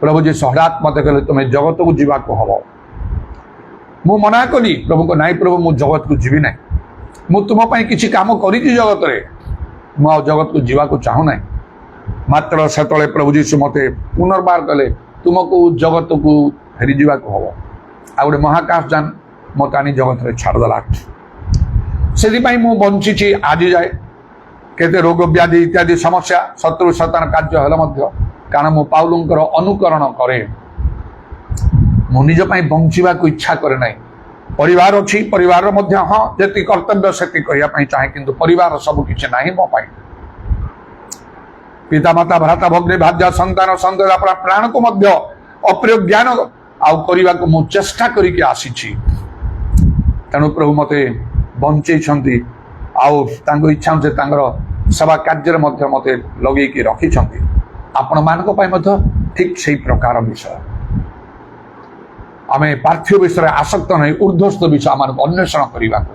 ପ୍ରଭୁ ଯୀଶୁ ହଠାତ୍ ମୋତେ କହିଲେ, ତୁମେ ଜଗତକୁ ଯିବାକୁ ହବ। ମୁଁ ମନା କଲି, ପ୍ରଭୁଙ୍କ ନାଇଁ ପ୍ରଭୁ, ମୁଁ ଜଗତକୁ ଯିବି ନାହିଁ। ମୁଁ ତୁମ ପାଇଁ କିଛି କାମ କରିଛି ଜଗତରେ, ମୁଁ ଆଉ ଜଗତକୁ ଯିବାକୁ ଚାହୁଁନାହିଁ। ମାତ୍ର ସେତେବେଳେ ପ୍ରଭୁ ଯୀଶୁ ମୋତେ ପୁନର୍ବାର କଲେ, ତୁମକୁ ଜଗତକୁ ଫେରିଯିବାକୁ ହବ। ଆଉ ଗୋଟେ ମହାକାଶଯାନ ମୋତେ ଆଣି ଜଗତରେ ଛାଡ଼ିଦେଲା। ସେଥିପାଇଁ ମୁଁ ବଞ୍ଚିଛି ଆଜି ଯାଏ। କେତେ ରୋଗ ବ୍ୟାଧି ଇତ୍ୟାଦି ସମସ୍ୟା ଶତ୍ରୁ ଶତାନ କାର୍ଯ୍ୟ ହେଲେ ମଧ୍ୟ, କାରଣ ମୁଁ ପାଉଲଙ୍କର ଅନୁକରଣ କରେ। ମୁଁ ନିଜ ପାଇଁ ବଞ୍ଚିବାକୁ ଇଚ୍ଛା କରେ ନାହିଁ। ପରିବାର ଅଛି, ପରିବାରର ମଧ୍ୟ ହଁ ଯେତିକି କର୍ତ୍ତବ୍ୟ ସେତିକି କରିବା ପାଇଁ ଚାହେଁ, କିନ୍ତୁ ପରିବାର ସବୁ କିଛି ନାହିଁ ମୋ ପାଇଁ। ପିତାମାତା ଭ୍ରାତା ଭଗ୍ନୀ ଭାର୍ଯ୍ୟା ସନ୍ତାନ ସନ୍ତତି ପ୍ରାଣକୁ ମଧ୍ୟ ଅପ୍ରିୟ ଜ୍ଞାନ ଆଉ କରିବାକୁ ମୁଁ ଚେଷ୍ଟା କରିକି ଆସିଛି। ତେଣୁ ପ୍ରଭୁ ମୋତେ ବଞ୍ଚେଇଛନ୍ତି, ଆଉ ତାଙ୍କ ଇଚ୍ଛା ଅନୁସାରେ ତାଙ୍କର ସେବା କାର୍ଯ୍ୟରେ ମଧ୍ୟ ମୋତେ ଲଗେଇକି ରଖିଛନ୍ତି। ଆପଣମାନଙ୍କ ପାଇଁ ମଧ୍ୟ ଠିକ୍ ସେଇ ପ୍ରକାର ବିଷୟ। ଆମେ ପାର୍ଥିବ ବିଷୟରେ ଆସକ୍ତ ନାହିଁ, ଉର୍ଦ୍ଧ୍ୱସ୍ଥ ବିଷୟ ଆମକୁ ଅନ୍ୱେଷଣ କରିବାକୁ,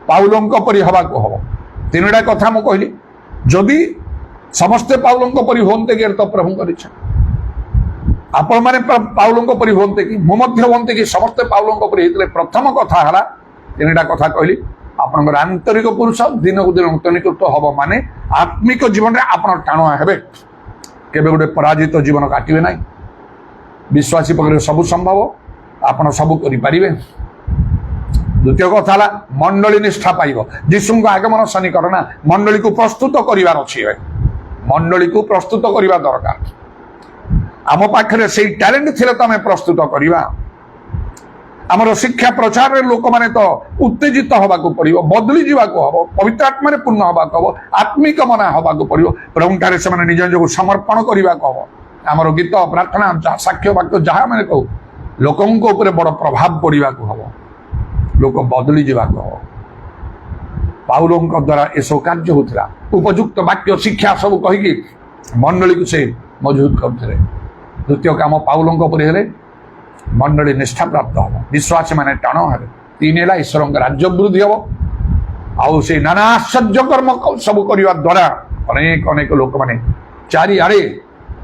ପାଉଲଙ୍କ ପରି ହେବାକୁ ହବ। ତିନିଟା କଥା ମୁଁ କହିଲି। ଯଦି ସମସ୍ତେ ପାଉଲଙ୍କ ପରି ହୁଅନ୍ତେ କି, ତ ପ୍ରଭୁଙ୍କର ଇଚ୍ଛା। ଆପଣମାନେ ପାଉଲଙ୍କ ପରି ହୁଅନ୍ତେ କି, ମୁଁ ମଧ୍ୟ ହୁଅନ୍ତେ କି, ସମସ୍ତେ ପାଉଲଙ୍କ ପରି ହେଇଥିଲେ। ପ୍ରଥମ କଥା ହେଲା, ତିନିଟା କଥା କହିଲି। ଆପଣଙ୍କର ଆନ୍ତରିକ ପୁରୁଷ ଦିନକୁ ଦିନ ନୂତନୀକୃତ ହବ, ମାନେ ଆତ୍ମିକ ଜୀବନରେ ଆପଣ ଟାଣୁଆ ହେବେ। କେବେ ଗୋଟେ ପରାଜିତ ଜୀବନ କାଟିବେ ନାହିଁ। ବିଶ୍ୱାସୀ ପକ୍ଷରେ ସବୁ ସମ୍ଭବ, ଆପଣ ସବୁ କରିପାରିବେ। ଦ୍ୱିତୀୟ କଥା ହେଲା, ମଣ୍ଡଳୀ ନିଷ୍ଠା ପାଇବ। ଯୀଶୁଙ୍କ ଆଗମନ ସନ୍ନିକଟ ନା, ମଣ୍ଡଳୀକୁ ପ୍ରସ୍ତୁତ କରିବାର ଅଛି। ମଣ୍ଡଳୀକୁ ପ୍ରସ୍ତୁତ କରିବା ଦରକାର। ଆମ ପାଖରେ ସେଇ ଟ୍ୟାଲେଣ୍ଟ ଥିଲେ ତ ଆମେ ପ୍ରସ୍ତୁତ କରିବା। ଆମର ଶିକ୍ଷା ପ୍ରଚାରରେ ଲୋକମାନେ ତ ଉତ୍ତେଜିତ ହେବାକୁ ପଡ଼ିବ, ବଦଳି ଯିବାକୁ ହବ, ପବିତ୍ର ଆତ୍ମାରେ ପୂର୍ଣ୍ଣ ହେବାକୁ ହବ, ଆତ୍ମିକ ମନା ହେବାକୁ ପଡ଼ିବ। ପ୍ରଭୁଠାରେ ସେମାନେ ନିଜ ନିଜକୁ ସମର୍ପଣ କରିବାକୁ ହବ। ଆମର ଗୀତ, ପ୍ରାର୍ଥନା, ସାକ୍ଷ୍ୟ ବାକ୍ୟ ଯାହା ଆମେ କହୁ, ଲୋକଙ୍କ ଉପରେ ବଡ଼ ପ୍ରଭାବ ପଡ଼ିବାକୁ ହବ, ଲୋକ ବଦଳି ଯିବାକୁ ହବ। ପାଉଲଙ୍କ ଦ୍ୱାରା ଏସବୁ କାର୍ଯ୍ୟ ହେଉଥିଲା। ଉପଯୁକ୍ତ ବାକ୍ୟ ଶିକ୍ଷା ସବୁ କହିକି ମଣ୍ଡଳୀକୁ ସେ ମଜବୁତ କରୁଥିଲେ। ଦ୍ୱିତୀୟ କାମ, ପାଉଲଙ୍କ ପରି ହେଲେ ମଣ୍ଡଳୀ ନିଷ୍ଠା ପ୍ରାପ୍ତ ହବ, ବିଶ୍ୱାସୀ ମାନେ ଟାଣ ହେବେ। ତିନି ହେଲା, ଈଶ୍ୱରଙ୍କ ରାଜ୍ୟ ବୃଦ୍ଧି ହବ। ଆଉ ସେ ନାନା ଆଶ୍ଚର୍ଯ୍ୟ କର୍ମ ସବୁ କରିବା ଦ୍ୱାରା ଅନେକ ଅନେକ ଲୋକମାନେ ଚାରିଆଡ଼େ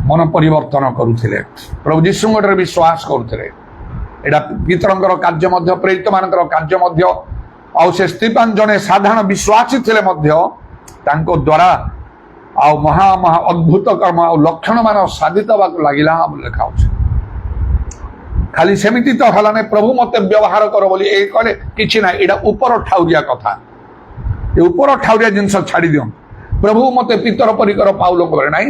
ମନ ପରିବର୍ତ୍ତନ କରୁଥିଲେ, ପ୍ରଭୁ ଯୀଶୁଙ୍କଠାରେ ବିଶ୍ୱାସ କରୁଥିଲେ। ଏଇଟା ପିତରଙ୍କର କାର୍ଯ୍ୟ ମଧ୍ୟ, ପ୍ରେରିତମାନଙ୍କର କାର୍ଯ୍ୟ ମଧ୍ୟ। ଆଉ ସେ ସ୍ତିଫାନ ଜଣେ ସାଧାରଣ ବିଶ୍ୱାସୀ ଥିଲେ ମଧ୍ୟ, ତାଙ୍କ ଦ୍ୱାରା ଆଉ ମହା ମହା ଅଦ୍ଭୁତ କର୍ମ ଆଉ ଲକ୍ଷଣ ମାନ ସାଧିତ ହେବାକୁ ଲାଗିଲା ବୋଲି ଲେଖା ଅଛି। ଖାଲି ସେମିତି ତ ହେଲାନି, ପ୍ରଭୁ ମୋତେ ବ୍ୟବହାର କର ବୋଲି ଏ କହିଲେ କିଛି ନାହିଁ। ଏଇଟା ଉପର ଠାଉରିଆ କଥା। ଏ ଉପର ଠାଉରିଆ ଜିନିଷ ଛାଡ଼ି ଦିଅନ୍ତୁ। ପ୍ରଭୁ ମୋତେ ପିତର ପରି କର ପାଉଲଙ୍କ ପରି ନାହିଁ।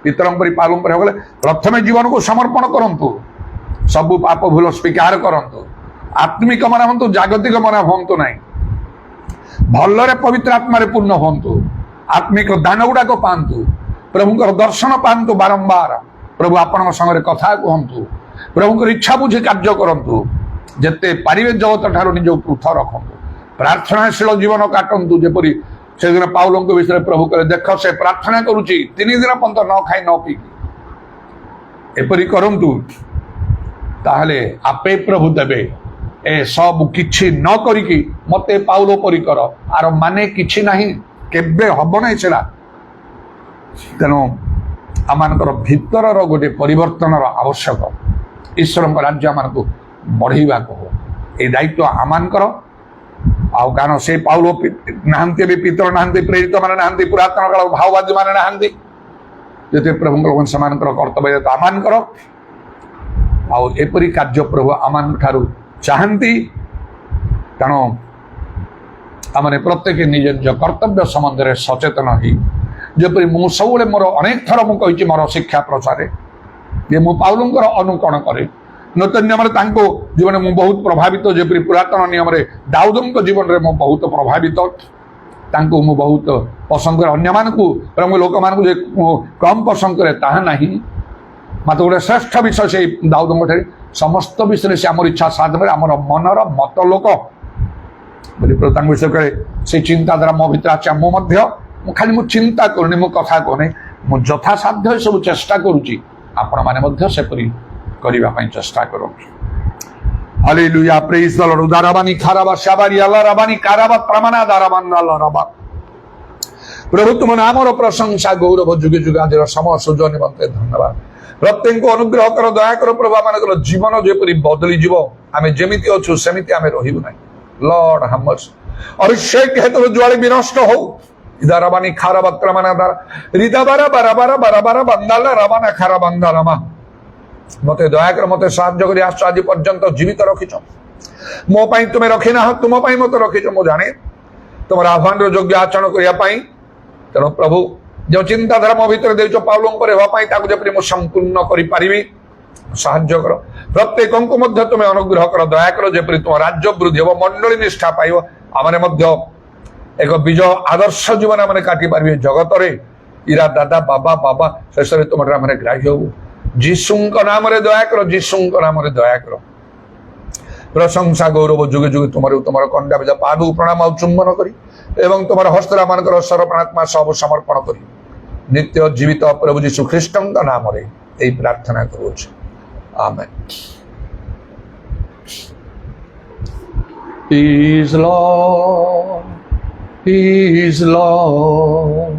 ପିତରଙ୍କ ପରି ପାଉଲଙ୍କ ପରି ଗଲେ ପ୍ରଥମେ ଜୀବନକୁ ସମର୍ପଣ କରନ୍ତୁ, ସବୁ ପାପ ଭୁଲ ସ୍ୱୀକାର କରନ୍ତୁ, ଆତ୍ମିକ ମନା ହୁଅନ୍ତୁ, ଜାଗତିକ ମନା ହୁଅନ୍ତୁ ନାହିଁ। ଭଲରେ ପବିତ୍ର ଆତ୍ମାରେ ପୂର୍ଣ୍ଣ ହୁଅନ୍ତୁ, ଆତ୍ମିକ ଦାନ ଗୁଡାକ ପାଆନ୍ତୁ, ପ୍ରଭୁଙ୍କର ଦର୍ଶନ ପାଆନ୍ତୁ ବାରମ୍ବାର। ପ୍ରଭୁ ଆପଣଙ୍କ ସାଙ୍ଗରେ କଥା କୁହନ୍ତୁ, ପ୍ରଭୁଙ୍କର ଇଚ୍ଛା ବୁଝି କାର୍ଯ୍ୟ କରନ୍ତୁ। ଯେତେ ପାରିବେ ଜଗତ ଠାରୁ ନିଜକୁ ପୃଥକ ରଖନ୍ତୁ, ପ୍ରାର୍ଥନାଶୀଳ ଜୀବନ କାଟନ୍ତୁ। ଯେପରି ସେଦିନ ପାଉଲଙ୍କ ବିଷୟରେ ପ୍ରଭୁ କହିଲେ, ଦେଖ ସେ ପ୍ରାର୍ଥନା କରୁଛି 3 ଦିନ ପର୍ଯ୍ୟନ୍ତ ନ ଖାଇ ନ ପିଇକି। ଏପରି କରନ୍ତୁ, ତାହେଲେ ଆପେ ପ୍ରଭୁ ଦେବେ। ଏ ସବୁ କିଛି ନ କରିକି ମୋତେ ପାଉଲ ପରି କର, ଆର ମାନେ କିଛି ନାହିଁ, କେବେ ହବ ନାହିଁ ସେଟା। ତେଣୁ ଆମମାନଙ୍କର ଭିତରର ଗୋଟେ ପରିବର୍ତ୍ତନର ଆବଶ୍ୟକ। ଈଶ୍ୱରଙ୍କ ରାଜ୍ୟ ଆମମାନଙ୍କୁ ବଢ଼େଇବାକୁ ହବ। এই ଦାୟିତ୍ୱ ଆମମାନଙ୍କର। ଆଉ କାରଣ ସେ ପାଉଲ ନାହାନ୍ତି, ବି ପିତର ନାହାନ୍ତି, ପ୍ରେରିତ ମାନେ ନାହାନ୍ତି, ପୁରାତନ କାଳ ଭାଓବାଦୀ ମାନେ ନାହାନ୍ତି। ଯେତେ ପ୍ରଭୁଙ୍କର ସେମାନଙ୍କର କର୍ତ୍ତବ୍ୟ ଆମମାନଙ୍କର। ଆଉ ଏପରି କାର୍ଯ୍ୟ ପ୍ରଭୁ ଆମମାନଙ୍କ ଠାରୁ ଚାହାନ୍ତି। ତେଣୁ ଆମେ ପ୍ରତ୍ୟେକ ନିଜ ନିଜ କର୍ତ୍ତବ୍ୟ ସମ୍ବନ୍ଧରେ ସଚେତନ ହେଇ, ଯେପରି ମୁଁ ସବୁବେଳେ ମୋର ଅନେକ ଥର ମୁଁ କହିଛି ମୋର ଶିକ୍ଷା ପ୍ରଚାରରେ ଯେ ମୁଁ ପାଉଲଙ୍କର ଅନୁକରଣ କରେ। ନୂତନ ନିୟମରେ ତାଙ୍କ ଜୀବନରେ ମୁଁ ବହୁତ ପ୍ରଭାବିତ, ଯେପରି ପୁରାତନ ନିୟମରେ ଦାଉଦଙ୍କ ଜୀବନରେ ମୁଁ ବହୁତ ପ୍ରଭାବିତ, ତାଙ୍କୁ ମୁଁ ବହୁତ ପସନ୍ଦ କରେ। ଅନ୍ୟମାନଙ୍କୁ ଏବଂ ଲୋକମାନଙ୍କୁ ଯେ କମ୍ ପସନ୍ଦ କରେ ତାହା ନାହିଁ, ମାତ୍ର ଗୋଟେ ଶ୍ରେଷ୍ଠ ବିଷୟ ସେଇ ଦାଉଦଙ୍କ ଠାରେ ସମସ୍ତ ବିଷୟରେ ସେ ଆମର ଇଚ୍ଛା ସାଧନରେ ଆମର ମନର ମତ ଲୋକ ବୋଲି ତାଙ୍କ ବିଷୟ କରେ। ସେଇ ଚିନ୍ତାଧାରା ମୋ ଭିତରେ ଅଛି। ମୁଁ ମଧ୍ୟ ଖାଲି ମୁଁ ଚିନ୍ତା କରୁନି, ମୁଁ କଥା କହୁନି, ମୁଁ ଯଥାସାଧ୍ୟ ଏସବୁ ଚେଷ୍ଟା କରୁଛି। ଆପଣମାନେ ମଧ୍ୟ ସେପରି କରିବା ପାଇଁ ଚେଷ୍ଟା କରନ୍ତୁ। ହାଲେଲୁୟା, ପ୍ରେଜ୍ ଦ ଲର୍ଡ। ଉଦାରବାନୀ ଖାରାବା শাবারি আল্লাহ রাবানি কারাবা প্রামানা দারাবান আল্লাহ রাবা। প্রভু ତୁମ ନାମର ପ୍ରଶଂସା ଗୌରବ ଯୁଗେ ଯୁଗ ଆଜିର ସମୟ ସୁଯୋଗ ନିମନ୍ତେ ଧନ୍ୟବାଦ। ପ୍ରତ୍ୟେକଙ୍କୁ ଅନୁଗ୍ରହ କର, ଦୟା କର ପ୍ରଭୁ। ଆମମାନଙ୍କର ଜୀବନ ଯେପରି ବଦଳିଯିବ, ଆମେ ଯେମିତି ଅଛୁ ସେମିତି ଆମେ ରହିବୁ ନାହିଁ। Lord have mercy. ଅଭିଷେକ ହେତୁ ଜ୍ୱାଳି ବିନଷ୍ଟ ହଉ। ଇଦାରାବାନି ଖାରାବା ପ୍ରାମାନା ଦାରା ରିଦାବାରା ବାରାବାରା ବାରାବାରା ବାନ୍ଦାଲା ରାବାନା ଖାରା ବାନ୍ଦାଲାମା। ମତେ ଦୟାକର, ମତେ ସାହାଯ୍ୟ କରି ଆସ। ଆଜି ପର୍ଯ୍ୟନ୍ତ ଜୀବିତ ରଖିଛ, ମୋ ପାଇଁ ତୁମେ ରଖିନାହ, ତୁମ ପାଇଁ ମତେ ରଖିଛ। ମୁଁ ଜାଣେ ତୁମର ଆହ୍ୱାନର ଯୋଗ୍ୟ ଆଚରଣ କରିବା ପାଇଁ। ତେଣୁ ପ୍ରଭୁ ଯେଉଁ ଚିନ୍ତାଧାରା ମୋ ଭିତରେ ଦେଇଛ ପାଉଲଙ୍କ ପରେ ହେବା ପାଇଁ, ତାକୁ ଯେପରି ମୁଁ ସମ୍ପୂର୍ଣ୍ଣ କରିପାରିବି ସାହାଯ୍ୟ କର। ପ୍ରତ୍ୟେକଙ୍କୁ ମଧ୍ୟ ତୁମେ ଅନୁଗ୍ରହ କର, ଦୟାକର, ଯେପରି ତୁମ ରାଜ୍ୟ ବୃଦ୍ଧି ହେବ, ମଣ୍ଡଳୀ ନିଷ୍ଠା ପାଇବ। ଆମେ ମଧ୍ୟ ଏକ ବିଜୟ ଆଦର୍ଶ ଜୀବନ ଆମେ କାଟି ପାରିବେ ଜଗତରେ। ଇରା ଦାଦା ବାବା ବାବା ଶେଷରେ ତୁମର ଆମେ ଗ୍ରାହ୍ୟ ହବୁ। ଯୀଶୁଙ୍କ ନାମରେ ଦୟାକର, ଯୀଶୁଙ୍କ ନାମରେ ଦୟାକର। ପ୍ରଶଂସା ଗୌରବ ଯୁଗେ ଯୁଗେ ତୁମର ତୁମର କଣ୍ଡା ବିଜା ପାଦକୁ ପ୍ରଣାମ ଆଉ ଚୁମ୍ବନ କରି ଏବଂ ତୁମର ହସ୍ତରେ ମାନଙ୍କର ସମର୍ପଣାତ୍ମା ସବୁ ସମର୍ପଣ କରି ନିତ୍ୟ ଜୀବିତ ପ୍ରଭୁ ଯୀଶୁ ଖ୍ରୀଷ୍ଟଙ୍କ ନାମରେ ଏହି ପ୍ରାର୍ଥନା କରୁଅଛୁ, ଆମେନ୍। He is Lord, He is Lord.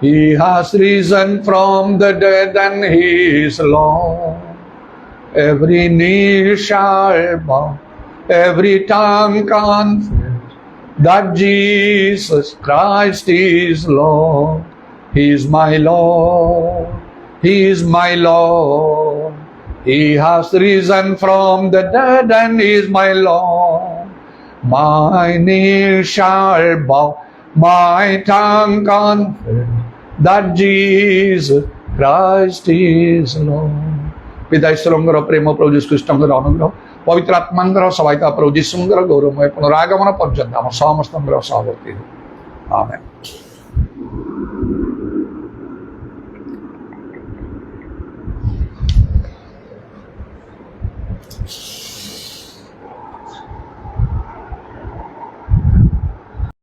He has risen from the dead and He is Lord. Every knee shall bow, every tongue confess that Jesus Christ is Lord. He is my Lord, He is my Lord. He has risen from the dead and He is my Lord. My knee shall bow, my tongue confess that Jesus Christ is Lord. পিতা ঈশ্বরଙ୍କର ପ୍ରେମ, ପ୍ରଭୁ ଯୀଶୁ ଖ୍ରୀଷ୍ଟଙ୍କର ଅନୁଗ୍ରହ, ପବିତ୍ର ଆତ୍ମାଙ୍କର ସହାୟତା, ପ୍ରଭୁ ଯୀଶୁଙ୍କର ଗୌରବମୟ ପୁନରାଗମନ ପର୍ଯ୍ୟନ୍ତ ଆମ ସମସ୍ତଙ୍କର ସହବର୍ତ୍ତୀ ହେଉ, ଆମେନ୍।